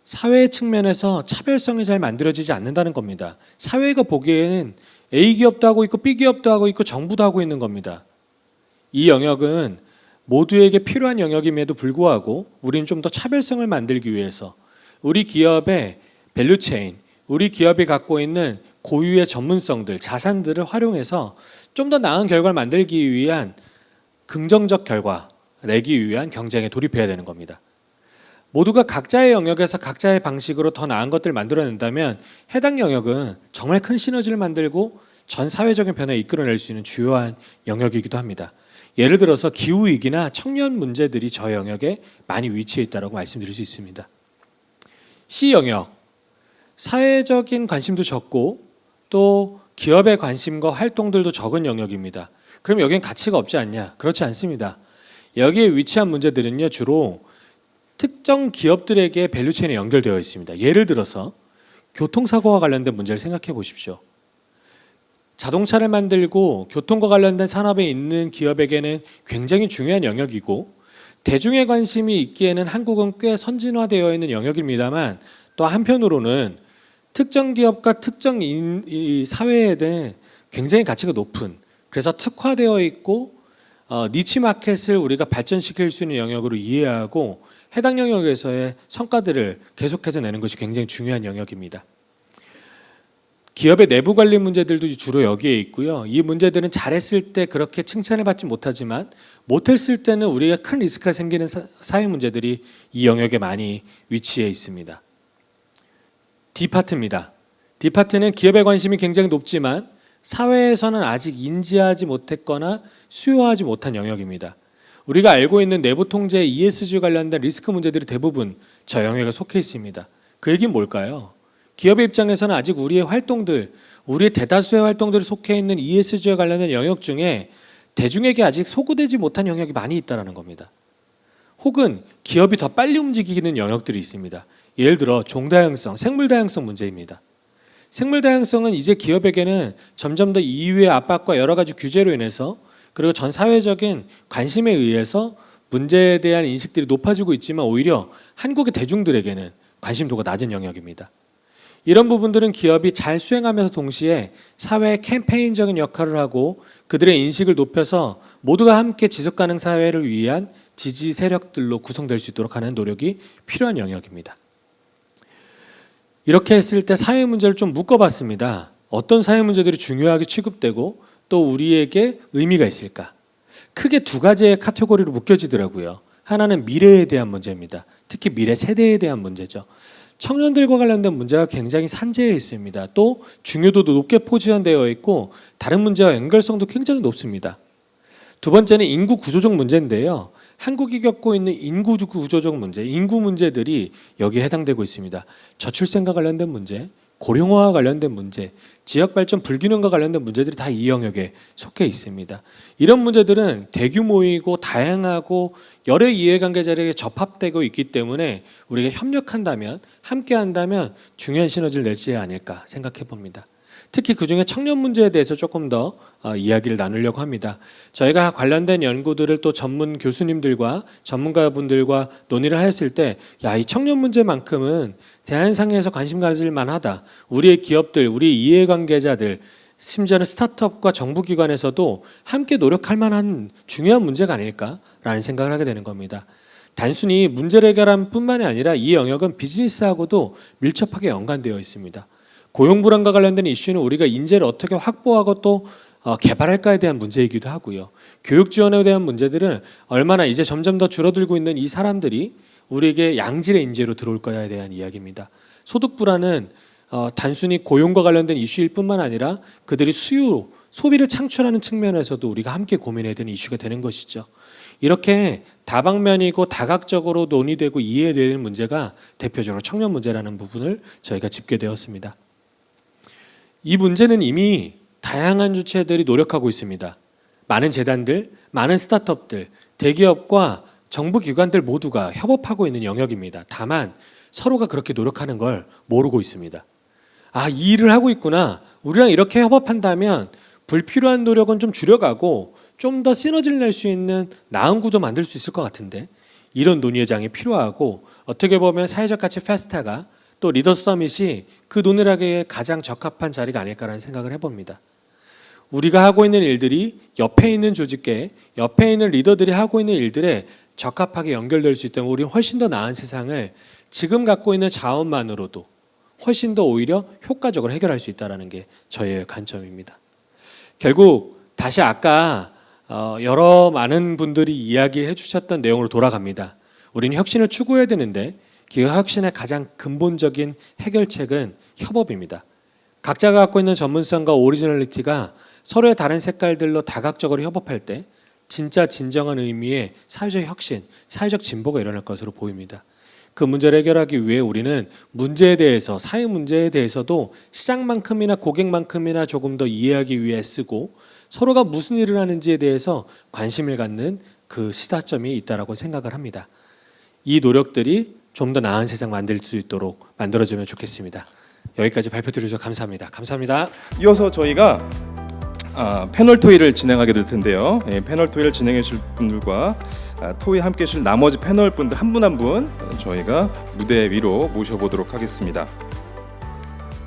사회 측면에서 차별성이 잘 만들어지지 않는다는 겁니다. 사회가 보기에는 A 기업도 하고 있고 B 기업도 하고 있고 정부도 하고 있는 겁니다. 이 영역은 모두에게 필요한 영역임에도 불구하고 우리는 좀 더 차별성을 만들기 위해서 우리 기업의 밸류체인, 우리 기업이 갖고 있는 고유의 전문성들, 자산들을 활용해서 좀 더 나은 결과를 만들기 위한 긍정적 결과 내기 위한 경쟁에 돌입해야 되는 겁니다. 모두가 각자의 영역에서 각자의 방식으로 더 나은 것들을 만들어낸다면 해당 영역은 정말 큰 시너지를 만들고 전 사회적인 변화에 이끌어낼 수 있는 주요한 영역이기도 합니다. 예를 들어서 기후위기나 청년 문제들이 저 영역에 많이 위치해 있다고 말씀드릴 수 있습니다. C 영역, 사회적인 관심도 적고 또 기업의 관심과 활동들도 적은 영역입니다. 그럼 여기엔 가치가 없지 않냐? 그렇지 않습니다. 여기에 위치한 문제들은요, 주로 특정 기업들에게 밸류체인에 연결되어 있습니다. 예를 들어서 교통사고와 관련된 문제를 생각해 보십시오. 자동차를 만들고 교통과 관련된 산업에 있는 기업에게는 굉장히 중요한 영역이고 대중의 관심이 있기에는 한국은 꽤 선진화되어 있는 영역입니다만 또 한편으로는 특정 기업과 특정 이 사회에 대해 굉장히 가치가 높은, 그래서 특화되어 있고 니치 마켓을 우리가 발전시킬 수 있는 영역으로 이해하고 해당 영역에서의 성과들을 계속해서 내는 것이 굉장히 중요한 영역입니다. 기업의 내부 관리 문제들도 주로 여기에 있고요. 이 문제들은 잘했을 때 그렇게 칭찬을 받지 못하지만 못했을 때는 우리가 큰 리스크가 생기는 사회 문제들이 이 영역에 많이 위치해 있습니다. D파트입니다. D파트는 기업의 관심이 굉장히 높지만 사회에서는 아직 인지하지 못했거나 수요하지 못한 영역입니다. 우리가 알고 있는 내부 통제 ESG 관련된 리스크 문제들이 대부분 저 영역에 속해 있습니다. 그 얘기는 뭘까요? 기업의 입장에서는 아직 우리의 활동들, 우리의 대다수의 활동들이 속해 있는 ESG와 관련된 영역 중에 대중에게 아직 소구되지 못한 영역이 많이 있다는 겁니다. 혹은 기업이 더 빨리 움직이는 영역들이 있습니다. 예를 들어 종다양성, 생물다양성 문제입니다. 생물다양성은 이제 기업에게는 점점 더 이유의 압박과 여러 가지 규제로 인해서 그리고 전 사회적인 관심에 의해서 문제에 대한 인식들이 높아지고 있지만 오히려 한국의 대중들에게는 관심도가 낮은 영역입니다. 이런 부분들은 기업이 잘 수행하면서 동시에 사회 캠페인적인 역할을 하고 그들의 인식을 높여서 모두가 함께 지속가능 사회를 위한 지지 세력들로 구성될 수 있도록 하는 노력이 필요한 영역입니다. 이렇게 했을 때 사회 문제를 좀 묶어봤습니다. 어떤 사회 문제들이 중요하게 취급되고 또 우리에게 의미가 있을까? 크게 두 가지의 카테고리로 묶여지더라고요. 하나는 미래에 대한 문제입니다. 특히 미래 세대에 대한 문제죠. 청년들과 관련된 문제가 굉장히 산재해 있습니다. 또 중요도도 높게 포지션되어 있고 다른 문제와 연결성도 굉장히 높습니다. 두 번째는 인구 구조적 문제인데요. 한국이 겪고 있는 인구 구조적 문제, 인구 문제들이 여기에 해당되고 있습니다. 저출생과 관련된 문제, 고령화와 관련된 문제, 지역발전 불균형과 관련된 문제들이 다 이 영역에 속해 있습니다. 이런 문제들은 대규모이고 다양하고 여러 이해관계자에게 접합되고 있기 때문에 우리가 협력한다면, 함께한다면 중요한 시너지를 낼지 아닐까 생각해 봅니다. 특히 그중에 청년 문제에 대해서 조금 더 이야기를 나누려고 합니다. 저희가 관련된 연구들을 또 전문 교수님들과 전문가분들과 논의를 했을 때 이 청년 문제만큼은 대한상에서 관심 가질 만하다. 우리의 기업들, 우리 이해관계자들, 심지어는 스타트업과 정부기관에서도 함께 노력할 만한 중요한 문제가 아닐까라는 생각을 하게 되는 겁니다. 단순히 문제를 해결함 뿐만이 아니라 이 영역은 비즈니스하고도 밀접하게 연관되어 있습니다. 고용 불안과 관련된 이슈는 우리가 인재를 어떻게 확보하고 또 개발할까에 대한 문제이기도 하고요. 교육 지원에 대한 문제들은 얼마나 이제 점점 더 줄어들고 있는 이 사람들이 우리에게 양질의 인재로 들어올 거야에 대한 이야기입니다. 소득 불안은 단순히 고용과 관련된 이슈일 뿐만 아니라 그들이 수요, 소비를 창출하는 측면에서도 우리가 함께 고민해야 되는 이슈가 되는 것이죠. 이렇게 다방면이고 다각적으로 논의되고 이해되는 문제가 대표적으로 청년 문제라는 부분을 저희가 짚게 되었습니다. 이 문제는 이미 다양한 주체들이 노력하고 있습니다. 많은 재단들, 많은 스타트업들, 대기업과 정부 기관들 모두가 협업하고 있는 영역입니다. 다만 서로가 그렇게 노력하는 걸 모르고 있습니다. 이 일을 하고 있구나. 우리랑 이렇게 협업한다면 불필요한 노력은 좀 줄여가고 좀 더 시너지를 낼 수 있는 나은 구조 만들 수 있을 것 같은데 이런 논의의 장이 필요하고 어떻게 보면 사회적 가치 페스타가 또 리더 서밋이 그 논의를 하기에 가장 적합한 자리가 아닐까라는 생각을 해봅니다. 우리가 하고 있는 일들이 옆에 있는 조직계, 옆에 있는 리더들이 하고 있는 일들에 적합하게 연결될 수 있다면 우리는 훨씬 더 나은 세상을 지금 갖고 있는 자원만으로도 훨씬 더 오히려 효과적으로 해결할 수 있다는 게 저의 관점입니다. 결국 다시 아까 여러 많은 분들이 이야기해 주셨던 내용으로 돌아갑니다. 우리는 혁신을 추구해야 되는데 기업 혁신의 가장 근본적인 해결책은 협업입니다. 각자가 갖고 있는 전문성과 오리지널리티가 서로의 다른 색깔들로 다각적으로 협업할 때 진짜 진정한 의미의 사회적 혁신, 사회적 진보가 일어날 것으로 보입니다. 그 문제를 해결하기 위해 우리는 문제에 대해서, 사회 문제에 대해서도 시장만큼이나 고객만큼이나 조금 더 이해하기 위해 쓰고 서로가 무슨 일을 하는지에 대해서 관심을 갖는 그 시사점이 있다라고 생각을 합니다. 이 노력들이 좀 더 나은 세상 만들 수 있도록 만들어주면 좋겠습니다. 여기까지 발표 드려주셔서 감사합니다. 감사합니다. 이어서 저희가 패널 토의를 진행하게 될 텐데요. 패널 토의를 진행해 주실 분들과 토의 함께 하실 나머지 패널 분들 한 분 한 분 저희가 무대 위로 모셔보도록 하겠습니다.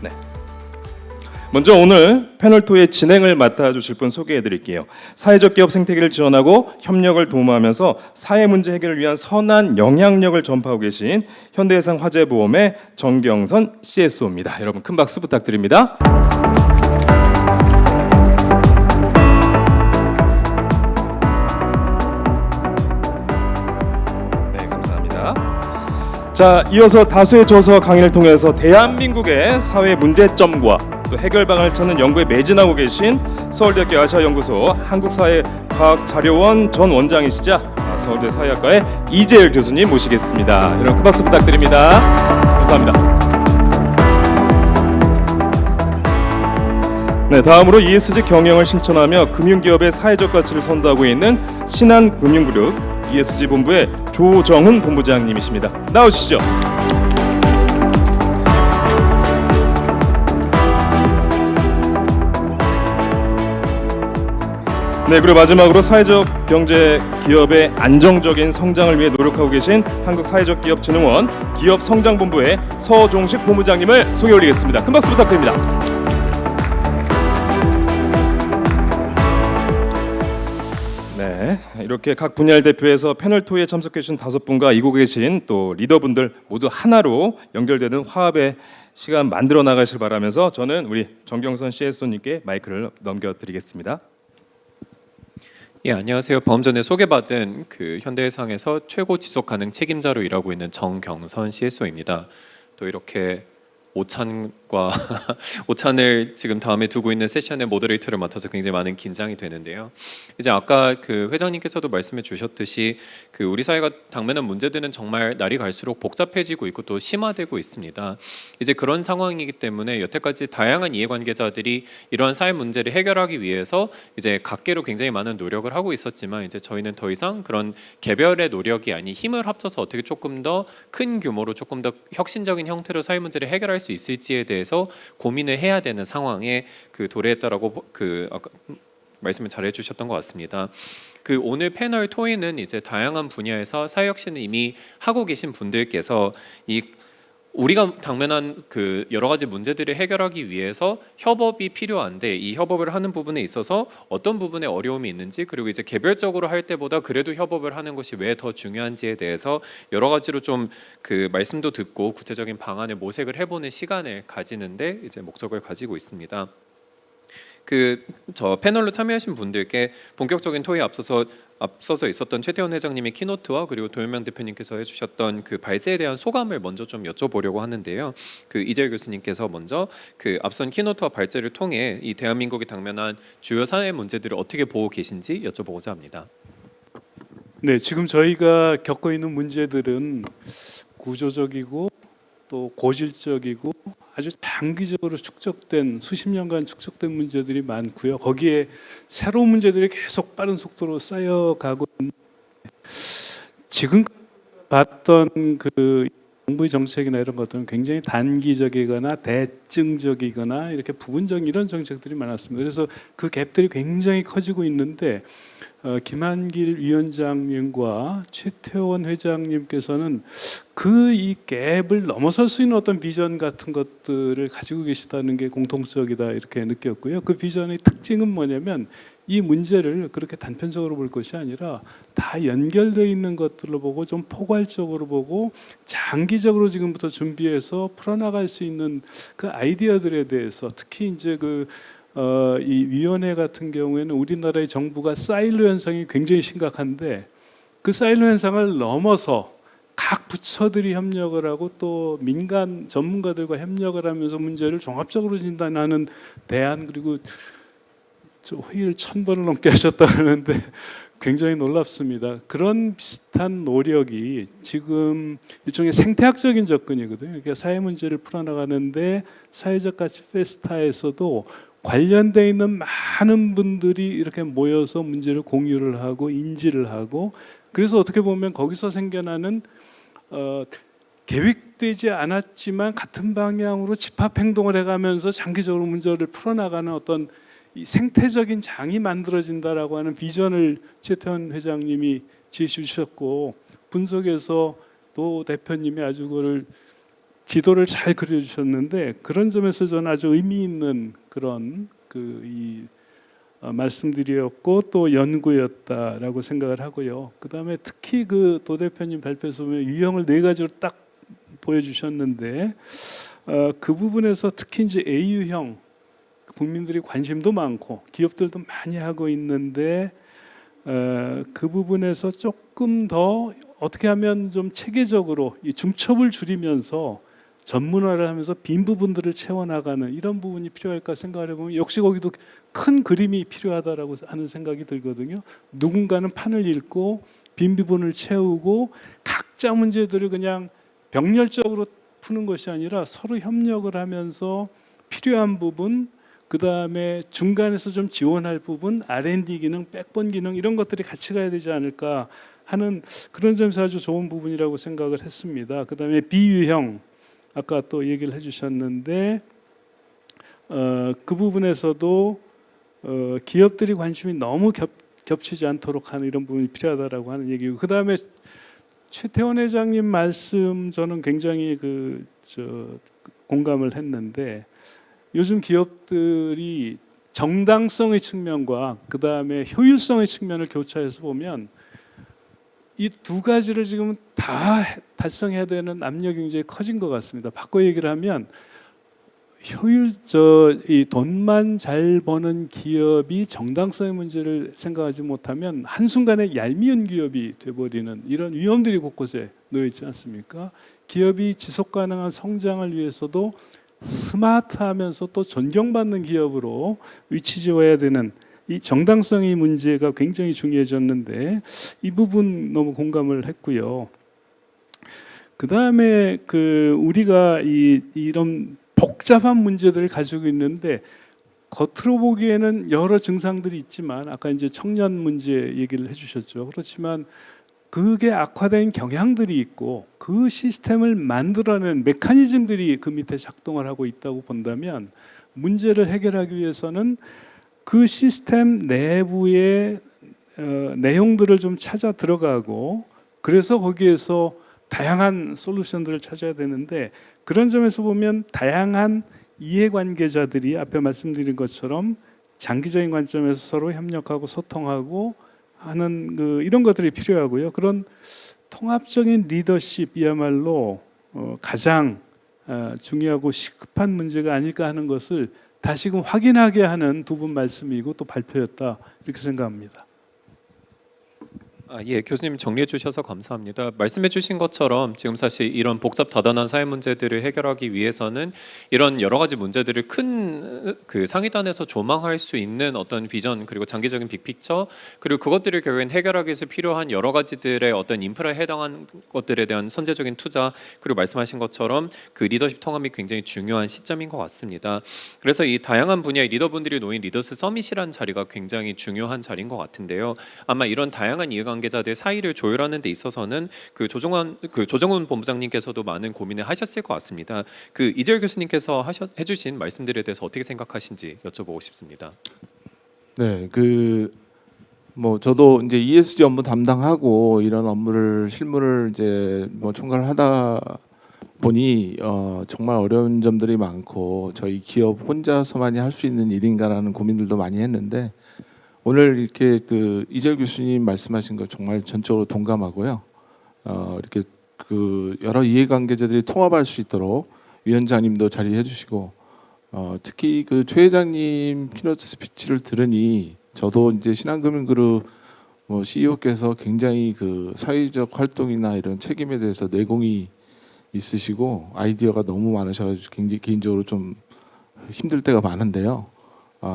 네. 먼저 오늘 패널 토의 진행을 맡아주실 분 소개해드릴게요. 사회적 기업 생태계를 지원하고 협력을 도모하면서 사회 문제 해결을 위한 선한 영향력을 전파하고 계신 현대해상 화재보험의 정경선 CSO입니다. 여러분 큰 박수 부탁드립니다. 네, 감사합니다. 자, 이어서 다수의 저서 강의를 통해서 대한민국의 사회 문제점과 또 해결 방안을 찾는 연구에 매진하고 계신 서울대학교 아시아연구소 한국사회과학자료원 전 원장이시자 서울대 사회학과의 이재열 교수님 모시겠습니다. 여러분 큰 박수 부탁드립니다. 감사합니다. 네, 다음으로 ESG 경영을 실천하며 금융기업의 사회적 가치를 선도하고 있는 신한금융그룹 ESG 본부의 조정훈 본부장님이십니다. 나오시죠. 네, 그리고 마지막으로 사회적 경제 기업의 안정적인 성장을 위해 노력하고 계신 한국사회적기업진흥원 기업성장본부의 서종식 본부장님을 소개 올리겠습니다. 큰 박수 부탁드립니다. 네, 이렇게 각 분야를 대표해서 패널 토의에 참석해 주신 5분과 이곳에 계신 또 리더분들 모두 하나로 연결되는 화합의 시간 만들어 나가실 바라면서 저는 우리 정경선 CSO님께 마이크를 넘겨드리겠습니다. 예, 안녕하세요. 방금 전에 소개받은 그 현대해상에서 최고 지속 가능 책임자로 일하고 있는 정경선 CSO입니다. 또 이렇게 오찬과 오찬을 지금 다음에 두고 있는 세션의 모더레이터를 맡아서 굉장히 많은 긴장이 되는데요. 이제 아까 그 회장님께서도 말씀해 주셨듯이 그 우리 사회가 당면한 문제들은 정말 날이 갈수록 복잡해지고 있고 또 심화되고 있습니다. 이제 그런 상황이기 때문에 여태까지 다양한 이해관계자들이 이러한 사회 문제를 해결하기 위해서 이제 각계로 굉장히 많은 노력을 하고 있었지만 이제 저희는 더 이상 그런 개별의 노력이 아닌 힘을 합쳐서 어떻게 조금 더 큰 규모로 조금 더 혁신적인 형태로 사회 문제를 해결할 수 있을지에 대해서 고민을 해야 되는 상황에 그 도래했다라고 그 아까 말씀을 잘 해주셨던 것 같습니다. 그 오늘 패널 토의는 이제 다양한 분야에서 사회 혁신을 이미 하고 계신 분들께서 이 우리가 당면한 그 여러 가지 문제들을 해결하기 위해서 협업이 필요한데 이 협업을 하는 부분에 있어서 어떤 부분에 어려움이 있는지 그리고 이제 개별적으로 할 때보다 그래도 협업을 하는 것이 왜 더 중요한지에 대해서 여러 가지로 좀 그 말씀도 듣고 구체적인 방안을 모색을 해보는 시간을 가지는데 이제 목적을 가지고 있습니다. 그 저 패널로 참여하신 분들께 본격적인 토의에 앞서서 있었던 최태원 회장님의 키노트와 그리고 도현명 대표님께서 해주셨던 그 발제에 대한 소감을 먼저 좀 여쭤보려고 하는데요. 그 이재열 교수님께서 먼저 그 앞선 키노트와 발제를 통해 이 대한민국이 당면한 주요 사회 문제들을 어떻게 보고 계신지 여쭤보고자 합니다. 네, 지금 저희가 겪고 있는 문제들은 구조적이고 또 고질적이고 아주 장기적으로 축적된 수십 년간 축적된 문제들이 많고요. 거기에 새로운 문제들이 계속 빠른 속도로 쌓여가고 있는데 지금 봤던 그 정부의 정책이나 이런 것들은 굉장히 단기적이거나 대증적이거나 이렇게 부분적인 이런 정책들이 많았습니다. 그래서 그 갭들이 굉장히 커지고 있는데 김한길 위원장님과 최태원 회장님께서는 그 이 갭을 넘어설 수 있는 어떤 비전 같은 것들을 가지고 계시다는 게 공통적이다 이렇게 느꼈고요. 그 비전의 특징은 뭐냐면 이 문제를 그렇게 단편적으로 볼 것이 아니라 다 연결되어 있는 것들로 보고 좀 포괄적으로 보고 장기적으로 지금부터 준비해서 풀어나갈 수 있는 그 아이디어들에 대해서 특히 이제 이 위원회 같은 경우에는 우리나라의 정부가 사일로 현상이 굉장히 심각한데 그 사일로 현상을 넘어서 각 부처들이 협력을 하고 또 민간 전문가들과 협력을 하면서 문제를 종합적으로 진단하는 대안 그리고 회의를 1000번을 넘게 하셨다 그러는데 굉장히 놀랍습니다. 그런 비슷한 노력이 지금 일종의 생태학적인 접근이거든요. 그러니까 사회 문제를 풀어나가는데 사회적 가치 페스타에서도 관련되어 있는 많은 분들이 이렇게 모여서 문제를 공유를 하고 인지를 하고 그래서 어떻게 보면 거기서 생겨나는 계획되지 않았지만 같은 방향으로 집합 행동을 해가면서 장기적으로 문제를 풀어나가는 어떤 이 생태적인 장이 만들어진다라고 하는 비전을 최태원 회장님이 제시해 주셨고 분석에서 또 대표님이 아주 그걸 지도를 잘 그려주셨는데 그런 점에서 저는 아주 의미 있는 그런 말씀들이었고 또 연구였다라고 생각을 하고요. 그 다음에 특히 그 도 대표님 발표에서 보면 유형을 4가지로 딱 보여주셨는데 그 부분에서 특히 이제 A유형 국민들이 관심도 많고 기업들도 많이 하고 있는데 그 부분에서 조금 더 어떻게 하면 좀 체계적으로 이 중첩을 줄이면서 전문화를 하면서 빈 부분들을 채워나가는 이런 부분이 필요할까 생각을 해보면 역시 거기도 큰 그림이 필요하다라고 하는 생각이 들거든요. 누군가는 판을 읽고 빈 부분을 채우고 각자 문제들을 그냥 병렬적으로 푸는 것이 아니라 서로 협력을 하면서 필요한 부분, 그 다음에 중간에서 좀 지원할 부분, R&D 기능, 백본 기능 이런 것들이 같이 가야 되지 않을까 하는 그런 점에서 아주 좋은 부분이라고 생각을 했습니다. 그 다음에 B유형 아까 또 얘기를 해주셨는데 그 부분에서도 기업들이 관심이 너무 겹치지 않도록 하는 이런 부분이 필요하다라고 하는 얘기고 그 다음에 최태원 회장님 말씀 저는 굉장히 공감을 했는데 요즘 기업들이 정당성의 측면과 그 다음에 효율성의 측면을 교차해서 보면 이 2가지를 지금 다 달성해야 되는 압력이 굉장히 커진 것 같습니다. 바꿔 얘기를 하면 이 돈만 잘 버는 기업이 정당성의 문제를 생각하지 못하면 한순간에 얄미운 기업이 돼버리는 이런 위험들이 곳곳에 놓여 있지 않습니까? 기업이 지속 가능한 성장을 위해서도 스마트하면서 또 존경받는 기업으로 위치 지어야 되는 이 정당성의 문제가 굉장히 중요해졌는데 이 부분 너무 공감을 했고요. 그 다음에 우리가 이런 복잡한 문제들을 가지고 있는데 겉으로 보기에는 여러 증상들이 있지만 아까 이제 청년 문제 얘기를 해주셨죠. 그렇지만 그게 악화된 경향들이 있고 그 시스템을 만들어낸 메커니즘들이 그 밑에 작동을 하고 있다고 본다면 문제를 해결하기 위해서는 그 시스템 내부의 내용들을 좀 찾아 들어가고 그래서 거기에서 다양한 솔루션들을 찾아야 되는데 그런 점에서 보면 다양한 이해관계자들이 앞에 말씀드린 것처럼 장기적인 관점에서 서로 협력하고 소통하고 하는 이런 것들이 필요하고요. 그런 통합적인 리더십이야말로 가장 중요하고 시급한 문제가 아닐까 하는 것을 다시금 확인하게 하는 2분 말씀이고 또 발표였다 이렇게 생각합니다. 예, 교수님 정리해 주셔서 감사합니다. 말씀해 주신 것처럼 지금 사실 이런 복잡 다단한 사회 문제들을 해결하기 위해서는 이런 여러 가지 문제들을 큰 상위단에서 조망할 수 있는 어떤 비전 그리고 장기적인 빅픽처 그리고 그것들을 결국엔 해결하기 위해서 필요한 여러 가지들의 어떤 인프라에 해당한 것들에 대한 선제적인 투자 그리고 말씀하신 것처럼 그 리더십 통합이 굉장히 중요한 시점인 것 같습니다. 그래서 이 다양한 분야의 리더분들이 놓인 리더스 서밋이라는 자리가 굉장히 중요한 자리인 것 같은데요. 아마 이런 다양한 이해관계자들 사이를 조율하는 데 있어서는 조정훈 본부장님께서도 많은 고민을 하셨을 것 같습니다. 이재열 교수님께서 해주신 말씀들에 대해서 어떻게 생각하신지 여쭤보고 싶습니다. 네, 저도 이제 ESG 업무 담당하고 이런 업무를 실무를 이제 총괄을 하다 보니 정말 어려운 점들이 많고 저희 기업 혼자서만이 할 수 있는 일인가라는 고민들도 많이 했는데 오늘 이렇게 이재열 교수님 말씀하신 거 정말 전적으로 동감하고요. 이렇게 여러 이해관계자들이 통합할 수 있도록 위원장님도 자리해 주시고 특히 최 회장님 키노트 스피치를 들으니 저도 이제 신한금융그룹 CEO께서 굉장히 사회적 활동이나 이런 책임에 대해서 내공이 있으시고 아이디어가 너무 많으셔가지고 굉장히 개인적으로 좀 힘들 때가 많은데요.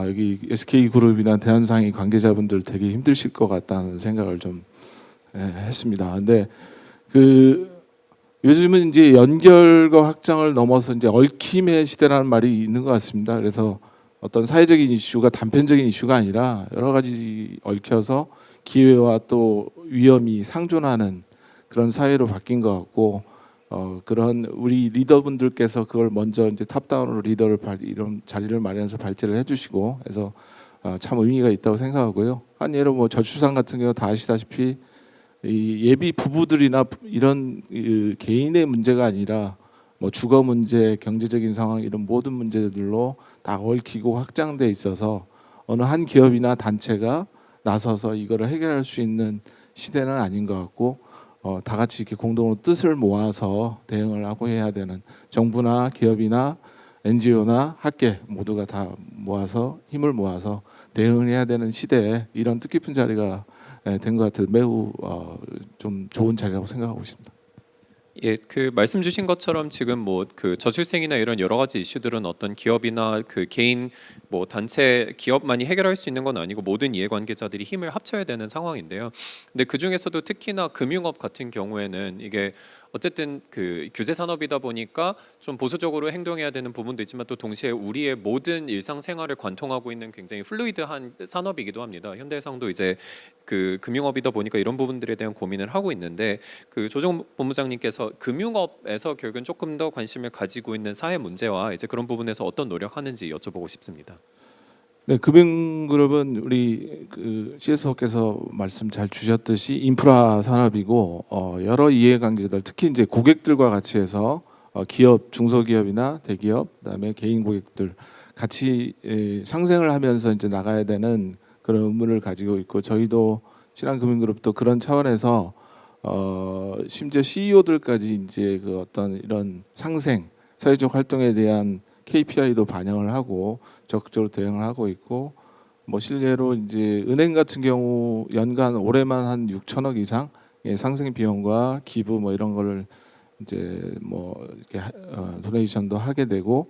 여기 SK그룹이나 대한상의 관계자분들 되게 힘드실 것 같다는 생각을 좀 했습니다. 근데 요즘은 이제 연결과 확장을 넘어서 이제 얽힘의 시대라는 말이 있는 것 같습니다. 그래서 어떤 사회적인 이슈가 단편적인 이슈가 아니라 여러 가지 얽혀서 기회와 또 위험이 상존하는 그런 사회로 바뀐 것 같고 그런 우리 리더분들께서 그걸 먼저 이제 탑다운으로 이런 자리를 마련해서 발제를 해주시고 해서 참 의미가 있다고 생각하고요. 한 예로 저출산 같은 경우 다 아시다시피 이 예비 부부들이나 이런 개인의 문제가 아니라 뭐 주거 문제, 경제적인 상황 이런 모든 문제들로 다 얽히고 확장돼 있어서 어느 한 기업이나 단체가 나서서 이거를 해결할 수 있는 시대는 아닌 것 같고 다 같이 이렇게 공동으로 뜻을 모아서 대응을 하고 해야 되는 정부나 기업이나 NGO나 학계 모두가 다 모아서 힘을 모아서 대응을 해야 되는 시대에 이런 뜻깊은 자리가 된 것 같아서 매우 좀 좋은 자리라고 생각하고 있습니다. 예, 그 말씀 주신 것처럼 지금 뭐 그 저출생이나 이런 여러 가지 이슈들은 어떤 기업이나 그 개인 뭐 단체 기업만이 해결할 수 있는 건 아니고 모든 이해관계자들이 힘을 합쳐야 되는 상황인데요. 근데 그 중에서도 특히나 금융업 같은 경우에는 이게 어쨌든 그 규제 산업이다 보니까 좀 보수적으로 행동해야 되는 부분도 있지만 또 동시에 우리의 모든 일상생활을 관통하고 있는 굉장히 플루이드한 산업이기도 합니다. 현대해상도 이제 그 금융업이다 보니까 이런 부분들에 대한 고민을 하고 있는데 그 조정 본부장님께서 금융업에서 결국은 조금 더 관심을 가지고 있는 사회 문제와 이제 그런 부분에서 어떤 노력하는지 여쭤보고 싶습니다. 네, 금융그룹은 우리 그 CSO께서 말씀 잘 주셨듯이 인프라 산업이고 여러 이해관계자들 특히 이제 고객들과 같이 해서 기업, 중소기업이나 대기업, 그다음에 개인 고객들 같이 상생을 하면서 이제 나가야 되는 그런 의무를 가지고 있고 저희도 신한금융그룹도 그런 차원에서 심지어 CEO들까지 이제 그 어떤 이런 상생, 사회적 활동에 대한 KPI도 반영을 하고 적극적으로 대응을 하고 있고 뭐 실례로 이제 은행 같은 경우 연간 올해만 한 6천억 이상 상생 비용과 기부 뭐 이런 거를 이제 뭐 이렇게 도네이션도 하게 되고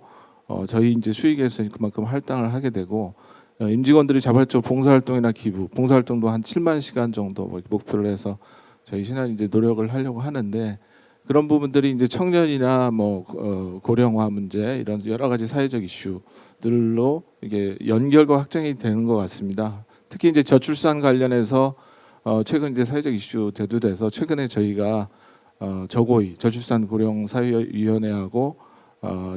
저희 이제 수익에서 그만큼 할당을 하게 되고 임직원들이 자발적 봉사활동이나 기부, 봉사활동도 한 7만 시간 정도 뭐 목표를 해서 저희 신한이 이제 노력을 하려고 하는데 그런 부분들이 이제 청년이나 뭐 고령화 문제 이런 여러 가지 사회적 이슈들로 이게 연결과 확장이 되는 것 같습니다. 특히 이제 저출산 관련해서 최근 이제 사회적 이슈 대두돼서 최근에 저희가 저고위 저출산 고령 사회위원회하고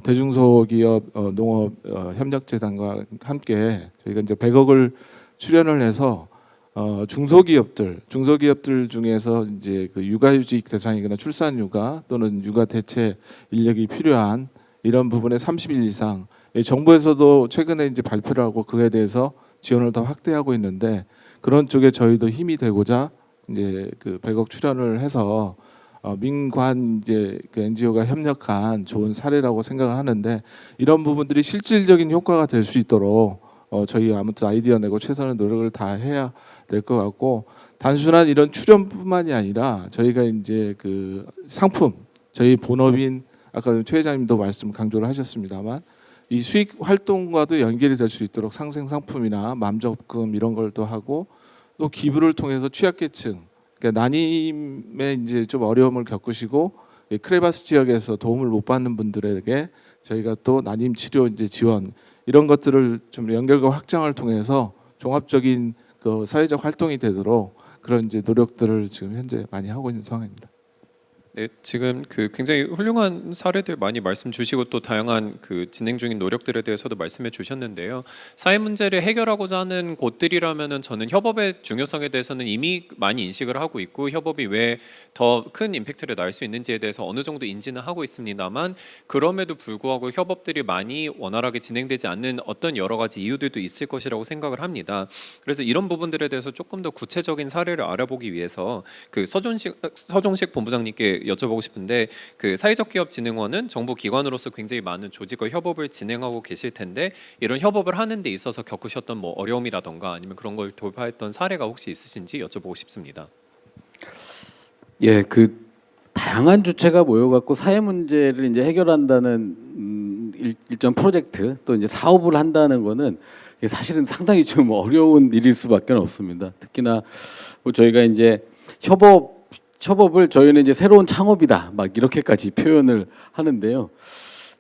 대중소기업 농업 협력재단과 함께 저희가 이제 100억을 출연을 해서 중소기업들 중에서 이제 그 육아휴직 대상이거나 출산 육아 또는 육아 대체 인력이 필요한 이런 부분에 30일 이상 정부에서도 최근에 이제 발표를 하고 그에 대해서 지원을 더 확대하고 있는데 그런 쪽에 저희도 힘이 되고자 이제 그 100억 출연을 해서 민관 이제 그 NGO가 협력한 좋은 사례라고 생각을 하는데 이런 부분들이 실질적인 효과가 될 수 있도록 저희 아무튼 아이디어 내고 최선의 노력을 다 해야 될 것 같고 단순한 이런 출연뿐만이 아니라 저희가 이제 그 상품 저희 본업인 아까 최 회장님도 말씀 강조를 하셨습니다만 이 수익 활동과도 연결이 될 수 있도록 상생 상품이나 맘적금 이런 걸 또 하고 또 기부를 통해서 취약계층 그러니까 난임에 이제 좀 어려움을 겪으시고 크레바스 지역에서 도움을 못 받는 분들에게 저희가 또 난임 치료 이제 지원 이런 것들을 좀 연결과 확장을 통해서 종합적인 그 사회적 활동이 되도록 그런 이제 노력들을 지금 현재 많이 하고 있는 상황입니다. 네, 지금 그 굉장히 훌륭한 사례들 많이 말씀 주시고 또 다양한 그 진행 중인 노력들에 대해서도 말씀해 주셨는데요. 사회 문제를 해결하고자 하는 곳들이라면은 저는 협업의 중요성에 대해서는 이미 많이 인식을 하고 있고 협업이 왜 더 큰 임팩트를 날 수 있는지에 대해서 어느 정도 인지는 하고 있습니다만 그럼에도 불구하고 협업들이 많이 원활하게 진행되지 않는 어떤 여러 가지 이유들도 있을 것이라고 생각을 합니다. 그래서 이런 부분들에 대해서 조금 더 구체적인 사례를 알아보기 위해서 그 서종식 본부장님께 여쭤보고 싶은데 그 사회적기업진흥원은 정부 기관으로서 굉장히 많은 조직과 협업을 진행하고 계실 텐데 이런 협업을 하는 데 있어서 겪으셨던 뭐 어려움이라던가 아니면 그런 걸 돌파했던 사례가 혹시 있으신지 여쭤보고 싶습니다. 예, 그 다양한 주체가 모여갖고 사회 문제를 이제 해결한다는 일정 프로젝트 또 이제 사업을 한다는 거는 사실은 상당히 좀 어려운 일일 수밖에 없습니다. 특히나 뭐 저희가 이제 협업을 저희는 이제 새로운 창업이다 막 이렇게까지 표현을 하는데요.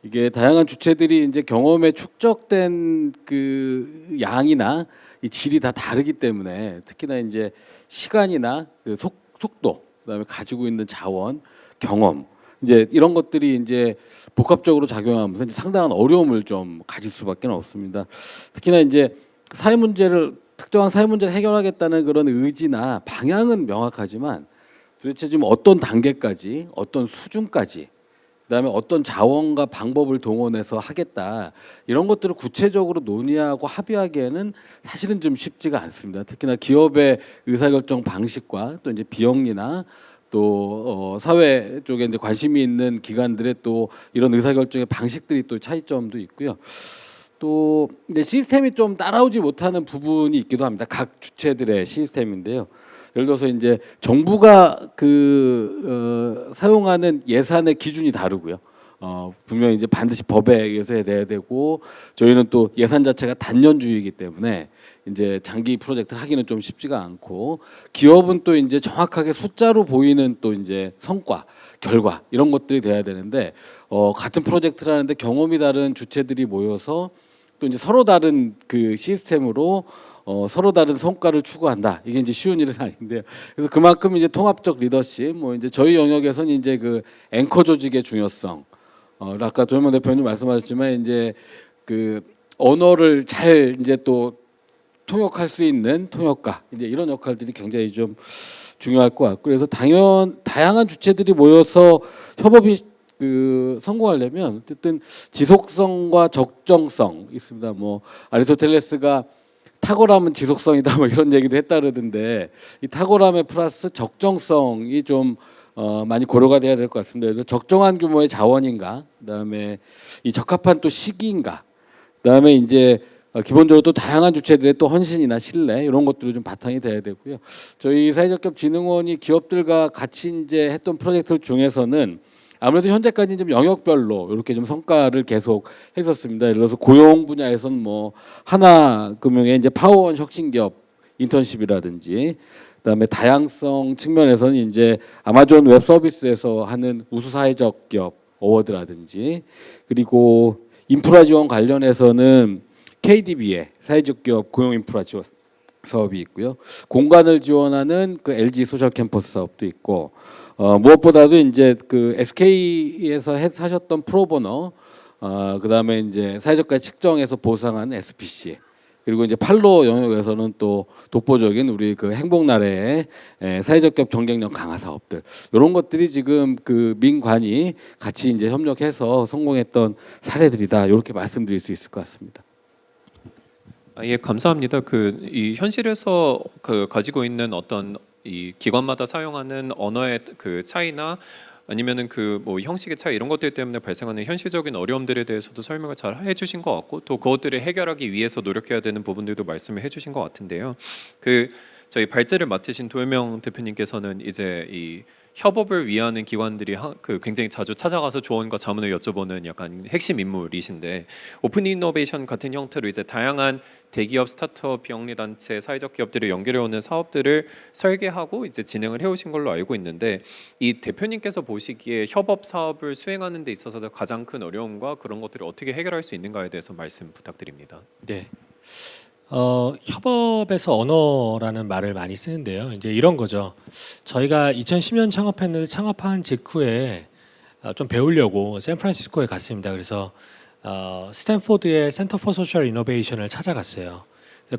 이게 다양한 주체들이 이제 경험에 축적된 그 양이나 이 질이 다 다르기 때문에 특히나 이제 시간이나 그 속도 그다음에 가지고 있는 자원, 경험 이제 이런 것들이 이제 복합적으로 작용하면서 이제 상당한 어려움을 좀 가질 수밖에 없습니다. 특히나 이제 특정한 사회 문제를 해결하겠다는 그런 의지나 방향은 명확하지만 도대체 지금 어떤 단계까지, 어떤 수준까지 그다음에 어떤 자원과 방법을 동원해서 하겠다 이런 것들을 구체적으로 논의하고 합의하기에는 사실은 좀 쉽지가 않습니다. 특히나 기업의 의사결정 방식과 또 이제 비영리나 또 사회 쪽에 이제 관심이 있는 기관들의 또 이런 의사결정의 방식들이 또 차이점도 있고요. 또 이제 시스템이 좀 따라오지 못하는 부분이 있기도 합니다. 각 주체들의 시스템인데요. 예를 들어서 이제 정부가 사용하는 예산의 기준이 다르고요. 분명히 이제 반드시 법에 의해서 해야 되고 저희는 또 예산 자체가 단년주의이기 때문에 이제 장기 프로젝트를 하기는 좀 쉽지가 않고 기업은 또 이제 정확하게 숫자로 보이는 또 이제 성과, 결과 이런 것들이 돼야 되는데 같은 프로젝트를 하는데 경험이 다른 주체들이 모여서 또 이제 서로 다른 그 시스템으로 서로 다른 성과를 추구한다. 이게 이제 쉬운 일은 아닌데요. 그래서 그만큼 이제 통합적 리더십, 뭐 이제 저희 영역에서는 이제 그 앵커 조직의 중요성. 아까 도현명 대표님 말씀하셨지만 이제 그 언어를 잘 이제 또 통역할 수 있는 통역가 이제 이런 역할들이 굉장히 좀 중요할 것 같고 그래서 다양한 주체들이 모여서 협업이 성공하려면 어쨌든 지속성과 적정성 있습니다. 뭐 아리스토텔레스가 탁월함은 지속성이다 뭐 이런 얘기도 했다 그러던데 이 탁월함에 플러스 적정성이 좀 많이 고려가 돼야 될 것 같습니다. 그래서 적정한 규모의 자원인가, 그다음에 이 적합한 또 시기인가, 그다음에 이제 기본적으로 또 다양한 주체들의 또 헌신이나 신뢰 이런 것들이 좀 바탕이 돼야 되고요. 저희 사회적기업진흥원이 기업들과 같이 이제 했던 프로젝트 중에서는 아무래도 현재까지 좀 영역별로 이렇게 좀 성과를 계속 했었습니다. 예를 들어서 고용 분야에서는 뭐 하나금융의 이제 파워원 혁신기업 인턴십이라든지, 그다음에 다양성 측면에서는 이제 아마존 웹 서비스에서 하는 우수 사회적 기업 어워드라든지, 그리고 인프라 지원 관련해서는 KDB의 사회적 기업 고용 인프라 지원 사업이 있고요. 공간을 지원하는 그 LG 소셜 캠퍼스 사업도 있고, 무엇보다도 이제 그 SK에서 하셨던 프로보너, 그다음에 이제 사회적 가치 측정에서 보상한 SPC, 그리고 이제 팔로 영역에서는 또 독보적인 우리 그 행복나래의 사회적 기업 경쟁력 강화 사업들, 이런 것들이 지금 그 민관이 같이 이제 협력해서 성공했던 사례들이다, 이렇게 말씀드릴 수 있을 것 같습니다. 예, 감사합니다. 이 현실에서 가지고 있는 어떤 이 기관마다 사용하는 언어의 그 차이나 아니면은 뭐 형식의 차이 이런 것들 때문에 발생하는 현실적인 어려움들에 대해서도 설명을 잘 해주신 것 같고, 또 그것들을 해결하기 위해서 노력해야 되는 부분들도 말씀을 해주신 것 같은데요. 저희 발제를 맡으신 도현명 대표님께서는 이제 이 협업을 위하는 기관들이 굉장히 자주 찾아가서 조언과 자문을 여쭤보는 약간 핵심 인물이신데, 오픈 이노베이션 같은 형태로 이제 다양한 대기업, 스타트업, 비영리 단체, 사회적 기업들을 연결해 오는 사업들을 설계하고 이제 진행을 해오신 걸로 알고 있는데, 이 대표님께서 보시기에 협업 사업을 수행하는 데 있어서 가장 큰 어려움과 그런 것들을 어떻게 해결할 수 있는가에 대해서 말씀 부탁드립니다. 네. 협업에서 언어라는 말을 많이 쓰는데요. 이제 이런 거죠. 저희가 2010년 창업했는데 창업한 직후에 좀 배우려고 샌프란시스코에 갔습니다. 그래서 스탠포드의 센터 포 소셜 이노베이션을 찾아갔어요.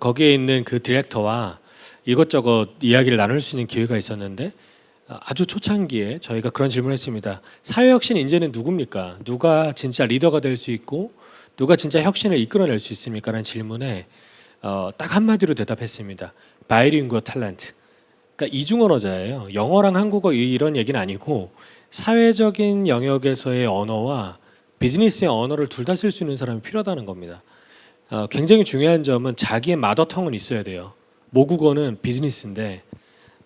거기에 있는 그 디렉터와 이것저것 이야기를 나눌 수 있는 기회가 있었는데, 아주 초창기에 저희가 그런 질문을 했습니다. 사회혁신 인재는 누굽니까? 누가 진짜 리더가 될 수 있고 누가 진짜 혁신을 이끌어낼 수 있습니까? 라는 질문에 딱 한마디로 대답했습니다. 바이링구어 탤런트. 그러니까 이중 언어자예요. 영어랑 한국어 이런 얘기는 아니고 사회적인 영역에서의 언어와 비즈니스의 언어를 둘 다 쓸 수 있는 사람이 필요하다는 겁니다. 굉장히 중요한 점은 자기의 마더텅은 있어야 돼요. 모국어는 비즈니스인데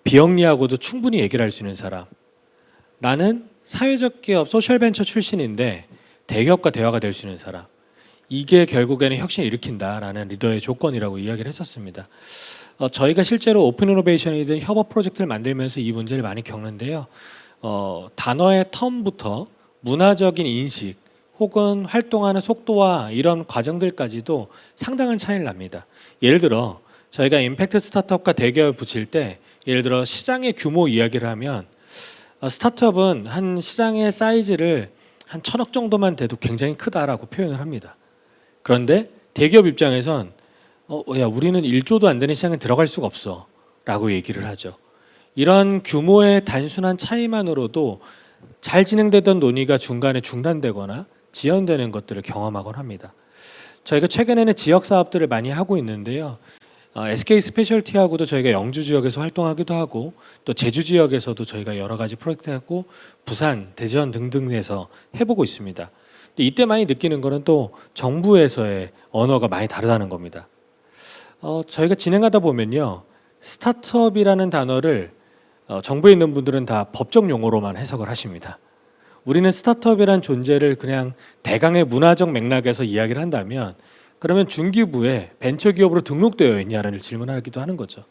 비영리하고도 충분히 얘기를 할 수 있는 사람. 나는 사회적 기업 소셜벤처 출신인데 대기업과 대화가 될 수 있는 사람. 이게 결국에는 혁신을 일으킨다라는 리더의 조건이라고 이야기를 했었습니다. 저희가 실제로 오픈 이노베이션이든 협업 프로젝트를 만들면서 이 문제를 많이 겪는데요. 단어의 텀부터 문화적인 인식 혹은 활동하는 속도와 이런 과정들까지도 상당한 차이를 납니다. 예를 들어 저희가 임팩트 스타트업과 대기업을 붙일 때, 예를 들어 시장의 규모 이야기를 하면 스타트업은 한 시장의 사이즈를 한 1,000억 정도만 돼도 굉장히 크다라고 표현을 합니다. 그런데 대기업 입장에선 야, 우리는 1조도 안 되는 시장에 들어갈 수가 없어 라고 얘기를 하죠. 이런 규모의 단순한 차이만으로도 잘 진행되던 논의가 중간에 중단되거나 지연되는 것들을 경험하곤 합니다. 저희가 최근에는 지역 사업들을 많이 하고 있는데요. SK 스페셜티하고도 저희가 영주 지역에서 활동하기도 하고 또 제주 지역에서도 저희가 여러 가지 프로젝트하고 부산, 대전 등등에서 해보고 있습니다. 근데 이때 많이 느끼는 거는 또 정부에서의 언어가 많이 다르다는 겁니다. 저희가 진행하다 보면요, 스타트업이라는 단어를 정부에 있는 분들은 다 법적 용어로만 해석을 하십니다. 우리는 스타트업이란 존재를 그냥 대강의 문화적 맥락에서 이야기를 한다면 그러면 중기부에 벤처기업으로 등록되어 있냐를 질문하기도 하는 거죠.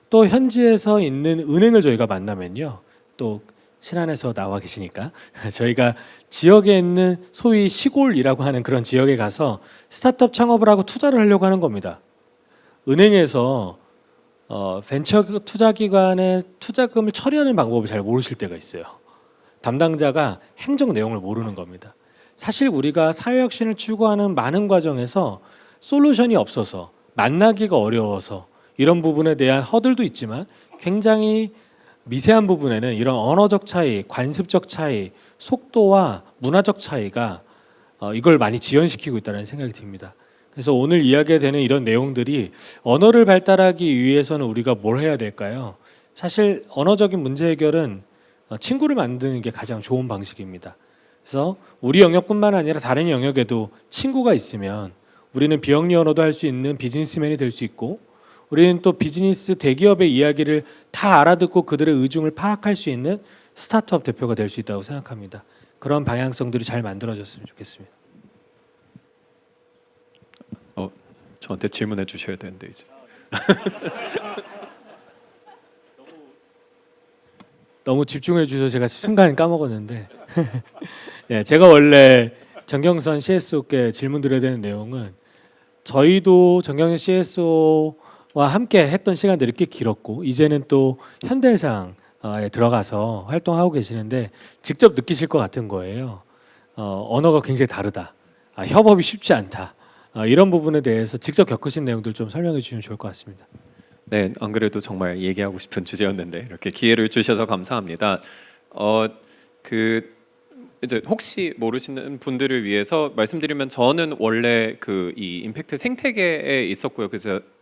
또 현지에서 있는 은행을 저희가 만나면요, 또 신안에서 나와 계시니까 저희가 지역에 있는 소위 시골이라고 하는 그런 지역에 가서 스타트업 창업을 하고 투자를 하려고 하는 겁니다. 은행에서 벤처 투자기관의 투자금을 처리하는 방법을 잘 모르실 때가 있어요. 담당자가 행정 내용을 모르는 겁니다. 사실 우리가 사회혁신을 추구하는 많은 과정에서 솔루션이 없어서 만나기가 어려워서 이런 부분에 대한 허들도 있지만 굉장히 미세한 부분에는 이런 언어적 차이, 관습적 차이, 속도와 문화적 차이가 이걸 많이 지연시키고 있다는 생각이 듭니다. 그래서 오늘 이야기되는 이런 내용들이 언어를 발달하기 위해서는 우리가 뭘 해야 될까요? 사실 언어적인 문제 해결은 친구를 만드는 게 가장 좋은 방식입니다. 그래서 우리 영역뿐만 아니라 다른 영역에도 친구가 있으면 우리는 비영리 언어도 할 수 있는 비즈니스맨이 될 수 있고, 우리는 또 비즈니스 대기업의 이야기를 다 알아듣고 그들의 의중을 파악할 수 있는 스타트업 대표가 될 수 있다고 생각합니다. 그런 방향성들이 잘 만들어졌으면 좋겠습니다. 저한테 질문해 주셔야 되는데 이제. 너무 집중해 주셔서 제가 순간 까먹었는데 네, 제가 원래 정경선 CSO께 질문 드려야 되는 내용은, 저희도 정경선 CSO와 함께 했던 시간들이 꽤 길었고 이제는 또 현대해상에 들어가서 활동하고 계시는데 직접 느끼실 것 같은 거예요. 언어가 굉장히 다르다, 협업이 쉽지 않다, 이런 부분에 대해서 직접 겪으신 내용들 좀 설명해 주시면 좋을 것 같습니다. 네, 안 그래도 정말 얘기하고 싶은 주제였는데 이렇게 기회를 주셔서 감사합니다. 이제 혹시 모르시는 분들을 위해서 말씀드리면, 저는 원래 그 이 임팩트 생태계에 있었고요.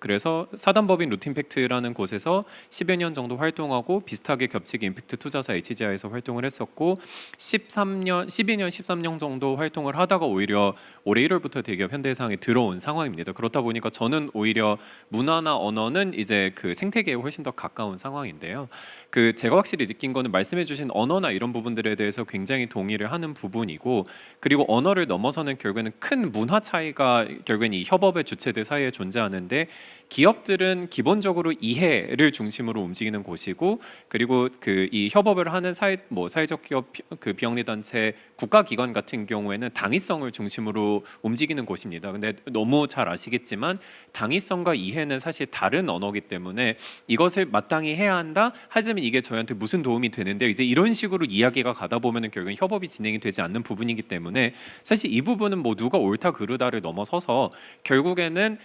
그래서 사단법인 루틴팩트라는 곳에서 10여 년 정도 활동하고 비슷하게 겹치게 임팩트 투자사 HGI에서 활동을 했었고 12년, 13년 정도 활동을 하다가 오히려 올해 1월부터 대기업 현대해상에 들어온 상황입니다. 그렇다 보니까 저는 오히려 문화나 언어는 이제 그 생태계에 훨씬 더 가까운 상황인데요. 제가 확실히 느낀 거는, 말씀해주신 언어나 이런 부분들에 대해서 굉장히 동의를 하는 부분이고, 그리고 언어를 넘어서는 결국에는 큰 문화 차이가 결국엔 이 협업의 주체들 사이에 존재하는데, 기업들은 기본적으로 이해를 중심으로 움직이는 곳이고, 그리고 이 협업을 하는 사회적 기업, 비영리 단체, 국가기관 같은 경우에는 당위성을 중심으로 움직이는 곳입니다. 근데 너무 잘 아시겠지만 당위성과 이해는 사실 다른 언어이기 때문에 이것을 마땅히 해야 한다. 하지만 이게 저희한테 무슨 도움이 되는데, 이제 이런 식으로 이야기가 가다 보면은 결국엔 협업이 진행이 되지 않는 부분이기 때문에, 사실 이 부분은 뭐 누가 옳다 그르다를 넘어서서 결국에는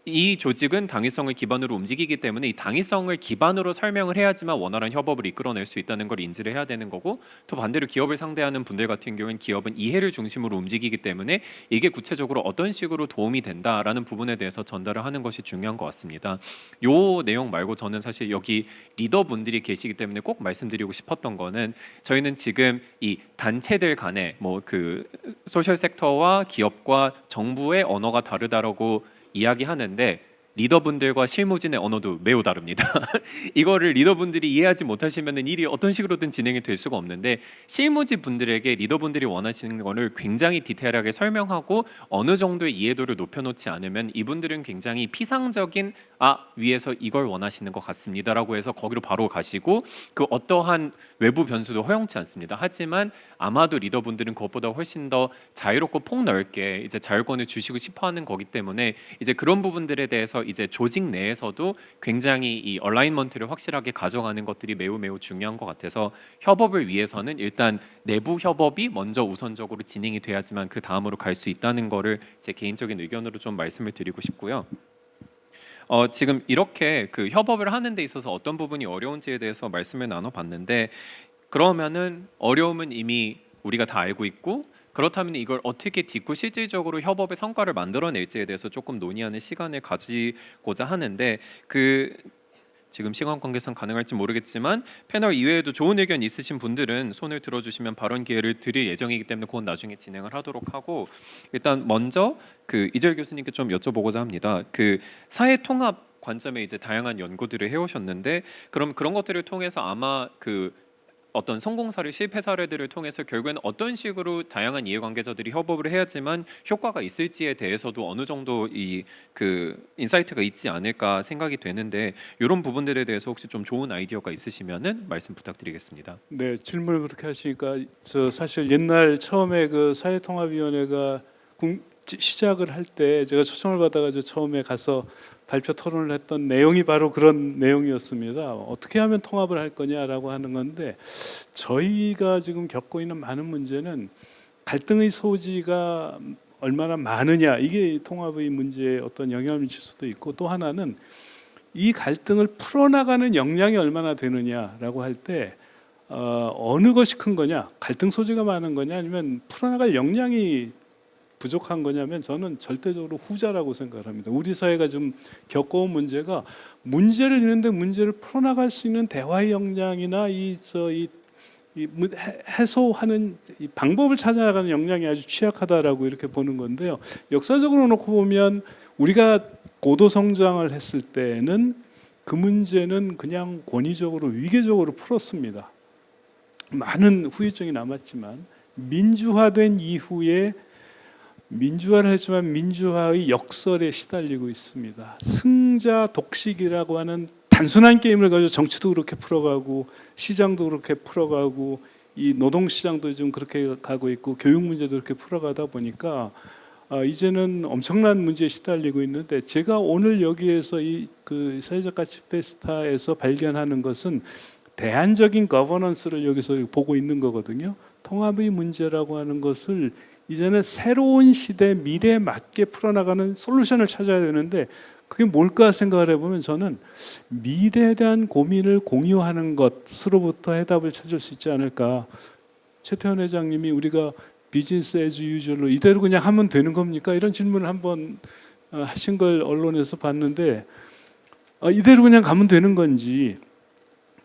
이 조직은 당위성을 기반으로 움직이기 때문에 이 당위성을 기반으로 설명을 해야지만 원활한 협업을 이끌어낼 수 있다는 걸 인지를 해야 되는 거고, 또 반대로 기업을 상대하는 분들 같은 경우는 기업은 이해를 중심으로 움직이기 때문에 이게 구체적으로 어떤 식으로 도움이 된다라는 부분에 대해서 전달을 하는 것이 중요한 것 같습니다. 요 내용 말고 저는 사실 여기 리더분들이 계시기 때문에 꼭 말씀드리고 싶었던 거는, 저희는 지금 이 단체들 간에 소셜 섹터와 기업과 정부의 언어가 다르다라고 이야기하는데, 리더분들과 실무진의 언어도 매우 다릅니다. 이거를 리더분들이 이해하지 못하시면 일이 어떤 식으로든 진행이 될 수가 없는데, 실무진 분들에게 리더분들이 원하시는 거를 굉장히 디테일하게 설명하고 어느 정도의 이해도를 높여놓지 않으면 이분들은 굉장히 피상적인 위에서 이걸 원하시는 것 같습니다라고 해서 거기로 바로 가시고 어떠한 외부 변수도 허용치 않습니다. 하지만 아마도 리더분들은 그것보다 훨씬 더 자유롭고 폭넓게 이제 자율권을 주시고 싶어하는 거기 때문에, 이제 그런 부분들에 대해서 이제 조직 내에서도 굉장히 이 얼라인먼트를 확실하게 가져가는 것들이 매우 중요한 것 같아서, 협업을 위해서는 일단 내부 협업이 먼저 우선적으로 진행이 돼야지만 그 다음으로 갈 수 있다는 거를 제 개인적인 의견으로 좀 말씀을 드리고 싶고요. 지금 이렇게 협업을 하는 데 있어서 어떤 부분이 어려운지에 대해서 말씀을 나눠봤는데, 그러면은 어려움은 이미 우리가 다 알고 있고 그렇다면 이걸 어떻게 딛고 실질적으로 협업의 성과를 만들어낼지에 대해서 조금 논의하는 시간을 가지고자 하는데 지금 시간 관계상 가능할지 모르겠지만 패널 이외에도 좋은 의견 있으신 분들은 손을 들어주시면 발언 기회를 드릴 예정이기 때문에 그건 나중에 진행을 하도록 하고 일단 먼저 이재열 교수님께 좀 여쭤보고자 합니다. 사회 통합 관점에 이제 다양한 연구들을 해오셨는데 그럼 그런 것들을 통해서 아마 어떤 성공 사례, 실패 사례들을 통해서 결국에는 어떤 식으로 다양한 이해관계자들이 협업을 해야지만 효과가 있을지에 대해서도 어느 정도 인사이트가 있지 않을까 생각이 되는데 이런 부분들에 대해서 혹시 좀 좋은 아이디어가 있으시면은 말씀 부탁드리겠습니다. 네, 질문을 그렇게 하시니까 저 사실 옛날 처음에 사회통합위원회가 시작을 할 때 제가 초청을 받아가지고 처음에 가서 발표 토론을 했던 내용이 바로 그런 내용이었습니다. 어떻게 하면 통합을 할 거냐라고 하는 건데 저희가 지금 겪고 있는 많은 문제는 갈등의 소지가 얼마나 많으냐 이게 통합의 문제에 어떤 영향을 미칠 수도 있고 또 하나는 이 갈등을 풀어나가는 역량이 얼마나 되느냐라고 할 때 어느 것이 큰 거냐 갈등 소지가 많은 거냐 아니면 풀어나갈 역량이 부족한 거냐면 저는 절대적으로 후자라고 생각을 합니다. 우리 사회가 좀 겪어온 문제가 문제를 있는데 문제를 풀어나갈 수 있는 대화의 역량이나 해소하는 이 방법을 찾아나가는 역량이 아주 취약하다라고 이렇게 보는 건데요. 역사적으로 놓고 보면 우리가 고도 성장을 했을 때는 그 문제는 그냥 권위적으로 위계적으로 풀었습니다. 많은 후유증이 남았지만 민주화된 이후에 민주화를 했지만 민주화의 역설에 시달리고 있습니다. 승자 독식이라고 하는 단순한 게임을 가지고 정치도 그렇게 풀어가고 시장도 그렇게 풀어가고 이 노동시장도 지금 그렇게 가고 있고 교육 문제도 그렇게 풀어가다 보니까 이제는 엄청난 문제에 시달리고 있는데 제가 오늘 여기에서 사회적 가치 페스타에서 발견하는 것은 대안적인 거버넌스를 여기서 보고 있는 거거든요. 통합의 문제라고 하는 것을 이제는 새로운 시대 미래에 맞게 풀어나가는 솔루션을 찾아야 되는데 그게 뭘까 생각을 해보면 저는 미래에 대한 고민을 공유하는 것으로부터 해답을 찾을 수 있지 않을까. 최태원 회장님이 우리가 비즈니스 애즈 유주얼로 이대로 그냥 하면 되는 겁니까? 이런 질문을 한번 하신 걸 언론에서 봤는데 이대로 그냥 가면 되는 건지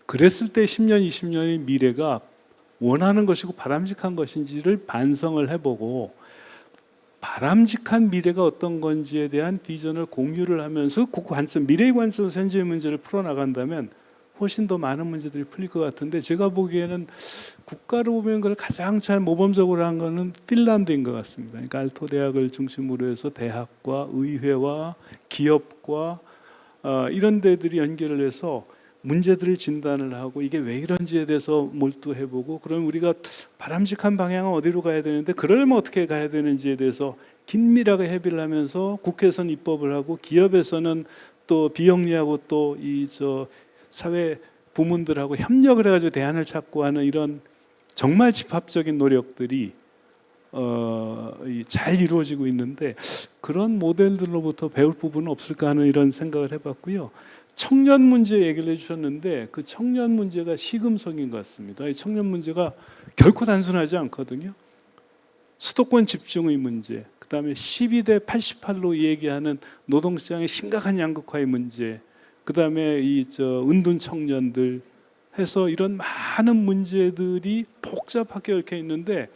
그랬을 때 10년, 20년의 미래가 원하는 것이고 바람직한 것인지를 반성을 해보고 바람직한 미래가 어떤 건지에 대한 비전을 공유를 하면서 그 관점, 미래의 관점에서 현재의 문제를 풀어나간다면 훨씬 더 많은 문제들이 풀릴 것 같은데 제가 보기에는 국가로 보면 그걸 가장 잘 모범적으로 한 거는 핀란드인 것 같습니다. 그러니까 알토 대학을 중심으로 해서 대학과 의회와 기업과 이런 데들이 연결을 해서 문제들을 진단을 하고 이게 왜 이런지에 대해서 몰두해보고 그럼 우리가 바람직한 방향은 어디로 가야 되는데 그러려면 어떻게 가야 되는지에 대해서 긴밀하게 협의를 하면서 국회에서는 입법을 하고 기업에서는 또 비영리하고 또 사회 부문들하고 협력을 해가지고 대안을 찾고 하는 이런 정말 집합적인 노력들이 잘 이루어지고 있는데 그런 모델들로부터 배울 부분은 없을까 하는 이런 생각을 해봤고요. 청년 문제 얘기를 해주셨는데 그 청년 문제가 시금석인 것 같습니다. 이 청년 문제가 결코 단순하지 않거든요. 수도권 집중의 문제, 그 다음에 12대 88로 얘기하는 노동시장의 심각한 양극화의 문제, 그 다음에 은둔 청년들 해서 이런 많은 문제들이 복잡하게 얽혀 있는데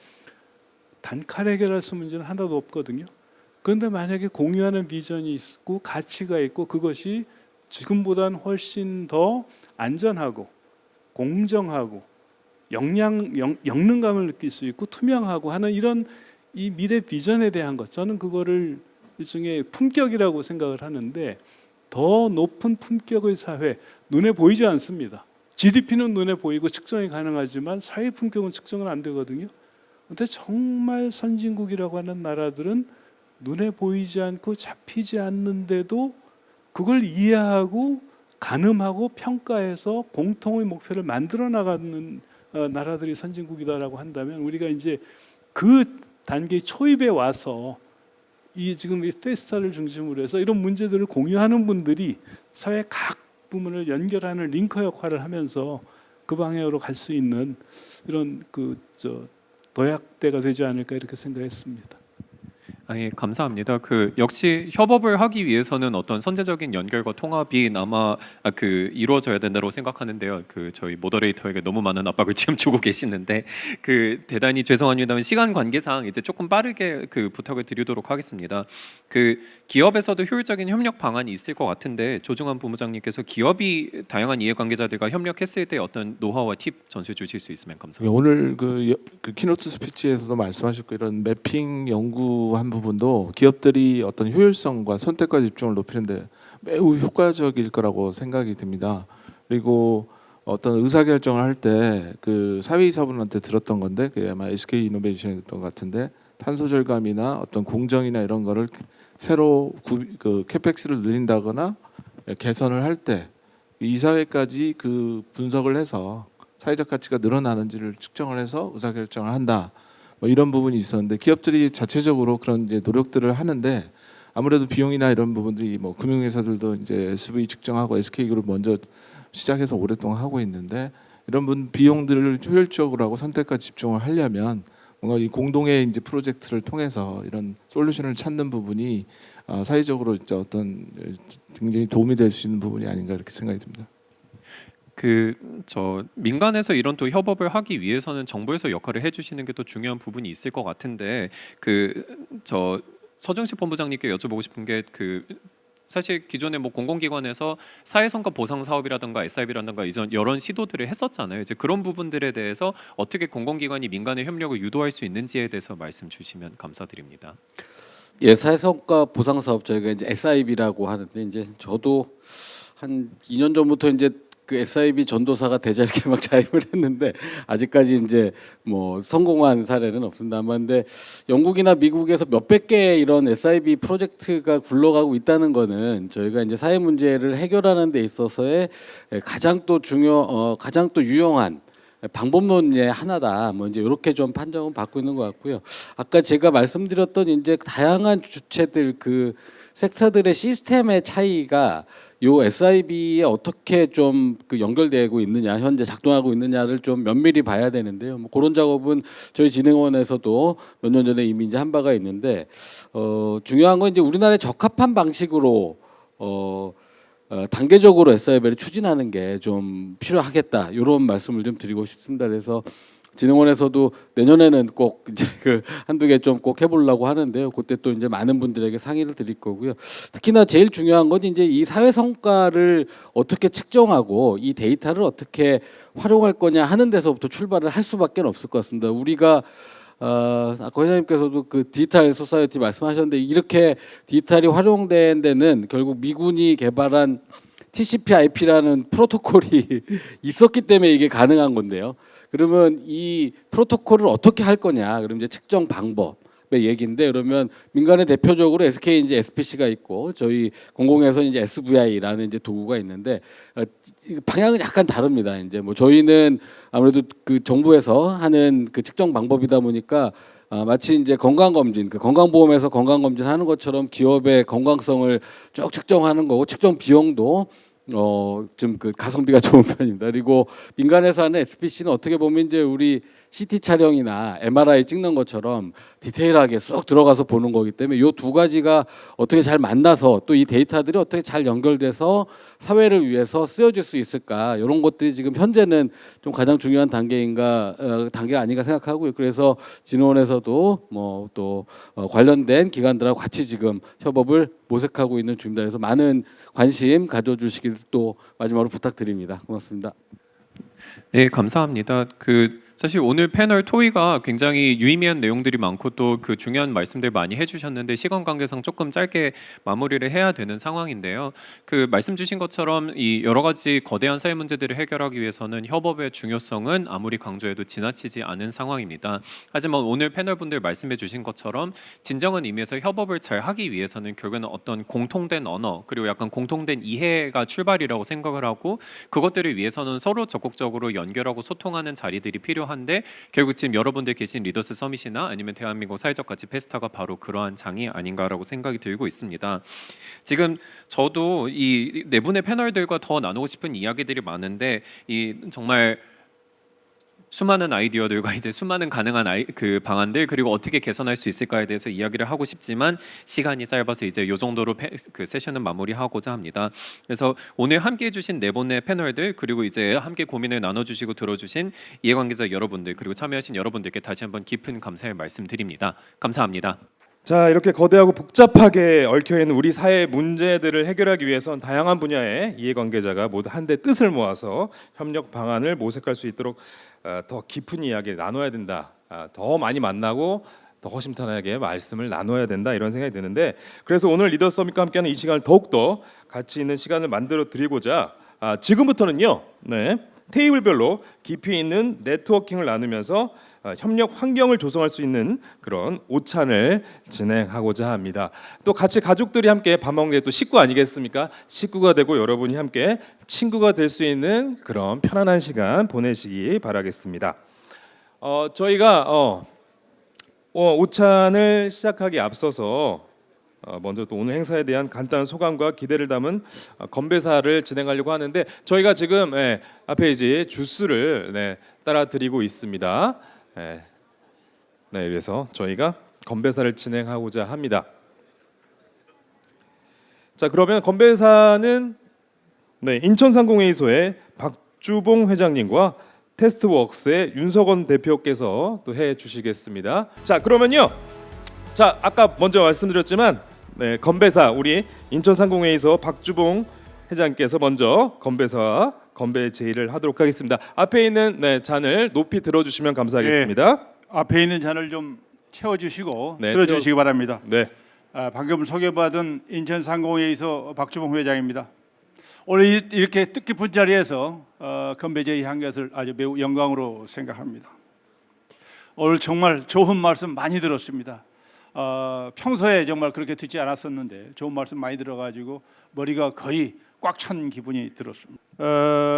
단칼에 해결할 수 있는 문제는 하나도 없거든요. 그런데 만약에 공유하는 비전이 있고 가치가 있고 그것이 지금보다는 훨씬 더 안전하고 공정하고 역능감을 느낄 수 있고 투명하고 하는 이런 이 미래 비전에 대한 것 저는 그거를 일종의 품격이라고 생각을 하는데 더 높은 품격의 사회 눈에 보이지 않습니다. GDP는 눈에 보이고 측정이 가능하지만 사회 품격은 측정은 안 되거든요. 그런데 정말 선진국이라고 하는 나라들은 눈에 보이지 않고 잡히지 않는데도 그걸 이해하고 가늠하고 평가해서 공통의 목표를 만들어 나가는 나라들이 선진국이다라고 한다면 우리가 이제 그 단계 초입에 와서 지금 이 페스타를 중심으로 해서 이런 문제들을 공유하는 분들이 사회 각 부문을 연결하는 링커 역할을 하면서 그 방향으로 갈 수 있는 이런 도약대가 되지 않을까 이렇게 생각했습니다. 예, 감사합니다. 역시 협업을 하기 위해서는 어떤 선제적인 연결과 통합이 아마 이루어져야 된다고 생각하는데요. 저희 모더레이터에게 너무 많은 압박을 지금 주고 계시는데 대단히 죄송합니다만 시간 관계상 이제 조금 빠르게 부탁을 드리도록 하겠습니다. 기업에서도 효율적인 협력 방안이 있을 것 같은데 조중환 부부장님께서 기업이 다양한 이해관계자들과 협력했을 때 어떤 노하우와 팁 전수해 주실 수 있으면 감사합니다. 오늘 그 키노트 스피치에서도 말씀하셨고 이런 매핑 연구한 부분도 기업들이 어떤 효율성과 선택과 집중을 높이는데 매우 효과적일 거라고 생각이 듭니다. 그리고 어떤 의사 결정을 할 때 사회이사분한테 들었던 건데 아마 SK 이노베이션이었던 것 같은데 탄소 절감이나 어떤 공정이나 이런 거를 새로 캐펙스를 늘린다거나 개선을 할 때 이사회까지 분석을 해서 사회적 가치가 늘어나는지를 측정을 해서 의사 결정을 한다. 이런 부분이 있었는데 기업들이 자체적으로 그런 이제 노력들을 하는데 아무래도 비용이나 이런 부분들이 금융회사들도 이제 SV 측정하고 SK그룹 먼저 시작해서 오랫동안 하고 있는데 이런 비용들을 효율적으로 하고 선택과 집중을 하려면 뭔가 이 공동의 이제 프로젝트를 통해서 이런 솔루션을 찾는 부분이 사회적으로 이제 어떤 굉장히 도움이 될 수 있는 부분이 아닌가 이렇게 생각이 듭니다. 민간에서 이런 또 협업을 하기 위해서는 정부에서 역할을 해주시는 게 또 중요한 부분이 있을 것 같은데 서정식 본부장님께 여쭤보고 싶은 게 사실 기존에 공공기관에서 사회성과 보상 사업이라든가 SIB라든가 이전 여러 시도들을 했었잖아요. 이제 그런 부분들에 대해서 어떻게 공공기관이 민간의 협력을 유도할 수 있는지에 대해서 말씀 주시면 감사드립니다. 예, 사회성과 보상 사업 저희가 이제 SIB라고 하는데 이제 저도 한 2년 전부터 이제 SIB 전도사가 되자 이렇게 막 자임을 했는데 아직까지 이제 성공한 사례는 없습니다만, 근데 영국이나 미국에서 몇백 개의 이런 SIB 프로젝트가 굴러가고 있다는 거는 저희가 이제 사회 문제를 해결하는 데 있어서의 가장 또 가장 또 유용한 방법론의 하나다. 이제 이렇게 좀 판정은 받고 있는 것 같고요. 아까 제가 말씀드렸던 이제 다양한 주체들 섹터들의 시스템의 차이가 요 SIB에 어떻게 좀 연결되고 있느냐, 현재 작동하고 있느냐를 좀 면밀히 봐야 되는데요. 그런 작업은 저희 진흥원에서도 몇 년 전에 이미 이제 한 바가 있는데 중요한 건 이제 우리나라에 적합한 방식으로 단계적으로 SIB를 추진하는 게 좀 필요하겠다. 이런 말씀을 좀 드리고 싶습니다. 그래서 진흥원에서도 내년에는 꼭 이제 한두 개 좀 꼭 해보려고 하는데요. 그때 또 이제 많은 분들에게 상의를 드릴 거고요. 특히나 제일 중요한 건 이제 이 사회 성과를 어떻게 측정하고 이 데이터를 어떻게 활용할 거냐 하는 데서부터 출발을 할 수밖에 없을 것 같습니다. 우리가 아까 회장님께서도 디지털 소사이어티 말씀하셨는데 이렇게 디지털이 활용된 데는 결국 미군이 개발한 TCP/IP라는 프로토콜이 있었기 때문에 이게 가능한 건데요. 그러면 이 프로토콜을 어떻게 할 거냐? 그럼 이제 측정 방법의 얘기인데, 그러면 민간의 대표적으로 SK 이제 SPC가 있고 저희 공공에서 이제 SVI라는 이제 도구가 있는데 방향은 약간 다릅니다. 이제 저희는 아무래도 정부에서 하는 측정 방법이다 보니까 마치 이제 건강검진, 건강보험에서 건강검진 하는 것처럼 기업의 건강성을 쭉 측정하는 거고 측정 비용도 좀 가성비가 좋은 편입니다. 그리고 민간에서 하는 SPC는 어떻게 보면 이제 우리 CT 촬영이나 MRI 찍는 것처럼 디테일하게 쏙 들어가서 보는 거기 때문에 이 두 가지가 어떻게 잘 만나서 또 이 데이터들이 어떻게 잘 연결돼서 사회를 위해서 쓰여질 수 있을까, 이런 것들이 지금 현재는 좀 가장 중요한 단계가 아닌가 생각하고요. 그래서 진흥원에서도 또 관련된 기관들하고 같이 지금 협업을 모색하고 있는 중입니다. 그래서 많은 관심 가져주시길 또 마지막으로 부탁드립니다. 고맙습니다. 네, 감사합니다. 사실 오늘 패널 토의가 굉장히 유의미한 내용들이 많고 또 중요한 말씀들 많이 해주셨는데 시간 관계상 조금 짧게 마무리를 해야 되는 상황인데요. 말씀 주신 것처럼 이 여러 가지 거대한 사회 문제들을 해결하기 위해서는 협업의 중요성은 아무리 강조해도 지나치지 않은 상황입니다. 하지만 오늘 패널 분들 말씀해 주신 것처럼 진정한 의미에서 협업을 잘 하기 위해서는 결국에는 어떤 공통된 언어 그리고 약간 공통된 이해가 출발이라고 생각을 하고, 그것들을 위해서는 서로 적극적으로 연결하고 소통하는 자리들이 필요한데 결국 지금 여러분들 계신 리더스 서밋이나 아니면 대한민국 사회적 가치 페스타가 바로 그러한 장이 아닌가라고 생각이 들고 있습니다. 지금 저도 이 네 분의 패널들과 더 나누고 싶은 이야기들이 많은데 이 정말 수많은 아이디어들과 이제 수많은 가능한 그 방안들 그리고 어떻게 개선할 수 있을까에 대해서 이야기를 하고 싶지만 시간이 짧아서 이제 이 정도로 그 세션은 마무리하고자 합니다. 그래서 오늘 함께해 주신 네 분의 패널들 그리고 이제 함께 고민을 나눠주시고 들어주신 이해관계자 여러분들 그리고 참여하신 여러분들께 다시 한번 깊은 감사의 말씀드립니다. 감사합니다. 자, 이렇게 거대하고 복잡하게 얽혀 있는 우리 사회의 문제들을 해결하기 위해선 다양한 분야의 이해관계자가 모두 한데 뜻을 모아서 협력 방안을 모색할 수 있도록 더 깊은 이야기를 나눠야 된다. 더 많이 만나고 더 허심탄회하게 말씀을 나눠야 된다 이런 생각이 드는데 그래서 오늘 리더 서밋과 함께하는 이 시간을 더욱더 가치 있는 시간을 만들어 드리고자 지금부터는요. 네, 테이블별로 깊이 있는 네트워킹을 나누면서 협력 환경을 조성할 수 있는 그런 오찬을 진행하고자 합니다. 또 같이 가족들이 함께 밥 먹는 게 또 식구 아니겠습니까? 식구가 되고 여러분이 함께 친구가 될 수 있는 그런 편안한 시간 보내시기 바라겠습니다. 저희가 오찬을 시작하기 앞서서 먼저 또 오늘 행사에 대한 간단한 소감과 기대를 담은 건배사를 진행하려고 하는데 저희가 지금 앞에 이제 주스를 따라 드리고 있습니다. 네, 그래서 저희가 건배사를 진행하고자 합니다. 자, 그러면 건배사는 인천상공회의소의 박주봉 회장님과 테스트웍스의 윤석원 대표께서 또 해주시겠습니다. 자, 그러면요. 자, 아까 먼저 말씀드렸지만 건배사 우리 인천상공회의소 박주봉 회장께서 먼저 건배사와 건배 제의를 하도록 하겠습니다. 앞에 있는 잔을 높이 들어주시면 감사하겠습니다. 앞에 있는 잔을 좀 채워주시고 네, 들어주시기 바랍니다. 네. 방금 소개받은 인천상공회의소 박주봉 회장입니다. 오늘 이렇게 뜻깊은 자리에서 건배 제의한 것을 아주 매우 영광으로 생각합니다. 오늘 정말 좋은 말씀 많이 들었습니다. 평소에 정말 그렇게 듣지 않았었는데 좋은 말씀 많이 들어가지고 머리가 거의 꽉 찬 기분이 들었습니다.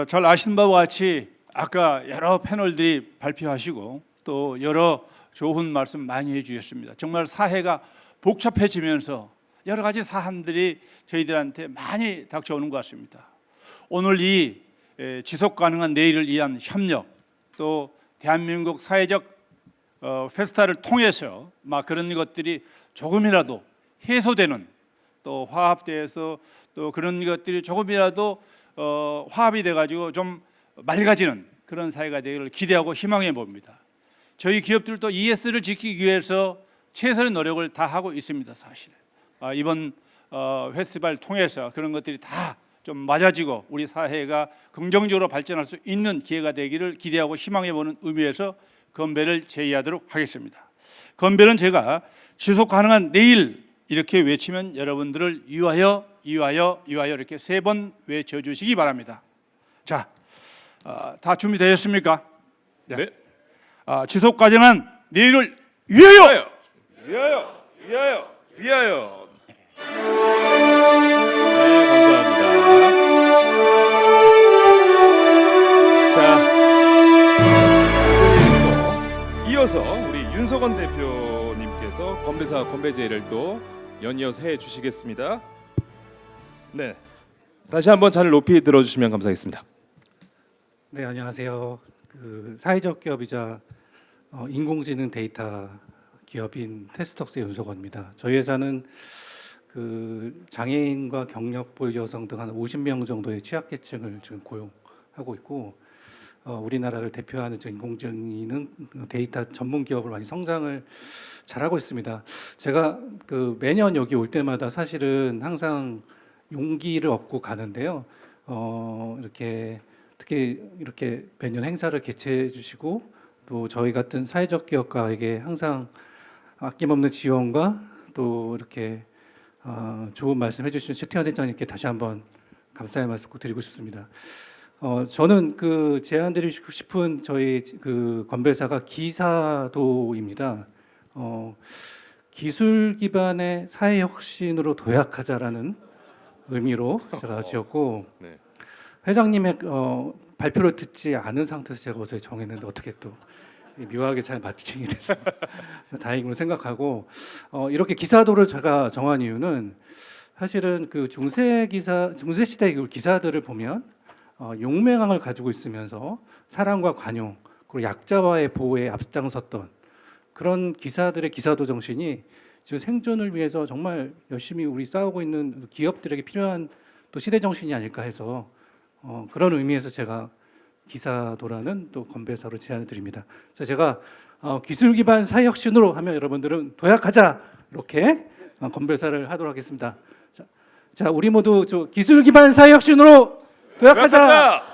잘 아시는 바와 같이 아까 여러 패널들이 발표하시고 또 여러 좋은 말씀 많이 해주셨습니다. 정말 사회가 복잡해지면서 여러 가지 사안들이 저희들한테 많이 닥쳐오는 것 같습니다. 오늘 이 지속 가능한 내일을 위한 협력 또 대한민국 사회적 페스타를 통해서 막 그런 것들이 조금이라도 해소되는 또 화합돼서 또 그런 것들이 조금이라도 화합이 돼가지고 좀 맑아지는 그런 사회가 되기를 기대하고 희망해 봅니다. 저희 기업들도 ES를 지키기 위해서 최선의 노력을 다 하고 있습니다. 사실 이번 페스티벌 통해서 그런 것들이 다 좀 맞아지고 우리 사회가 긍정적으로 발전할 수 있는 기회가 되기를 기대하고 희망해 보는 의미에서 건배를 제의하도록 하겠습니다. 건배는 제가 지속 가능한 내일 이렇게 외치면 여러분들을 위하여 위하여 위하여 이렇게 3번 외쳐주시기 바랍니다. 자, 다 준비되셨습니까? 네. 지속 가능한 내일을 위하여 위하여, 위하여, 위하여. 네, 감사합니다. 자, 이어서 우리 윤석원 대표님께서 건배사 건배제의를 또 연이어서 해주시겠습니다. 네, 다시 한번 잔을 높이 들어주시면 감사하겠습니다. 네, 안녕하세요. 사회적 기업이자 인공지능 데이터 기업인 테스톡스의 윤석원입니다. 저희 회사는 장애인과 경력보유 여성 등 한 50명 정도의 취약계층을 지금 고용하고 있고 우리나라를 대표하는 인공지능 데이터 전문 기업으로 많이 성장을 잘하고 있습니다. 제가 매년 여기 올 때마다 사실은 항상 용기를 얻고 가는데요. 이렇게 특히 이렇게 매년 행사를 개최해 주시고 또 저희 같은 사회적 기업가에게 항상 아낌없는 지원과 또 이렇게 좋은 말씀 해주신 최태원 회장님께 다시 한번 감사의 말씀 꼭 드리고 싶습니다. 저는 제안드리고 싶은 저희 건배사가 기사도입니다. 기술 기반의 사회 혁신으로 도약하자라는 의미로 제가 지었고 네. 회장님의 발표를 듣지 않은 상태에서 제가 어제 정했는데 어떻게 또 묘하게 잘 마칭이 돼서 다행으로 생각하고 이렇게 기사도를 제가 정한 이유는 사실은 중세 시대 기사들을 보면 용맹함을 가지고 있으면서 사랑과 관용, 그리고 약자와의 보호에 앞장섰던 그런 기사들의 기사도 정신이 지금 생존을 위해서 정말 열심히 우리 싸우고 있는 기업들에게 필요한 또 시대 정신이 아닐까 해서 그런 의미에서 제가 기사도라는 또 건배사로 제안을 드립니다. 그래서 제가 기술 기반 사회 혁신으로 하면 여러분들은 도약하자 이렇게 건배사를 하도록 하겠습니다. 자, 우리 모두 기술 기반 사회 혁신으로 도약하자.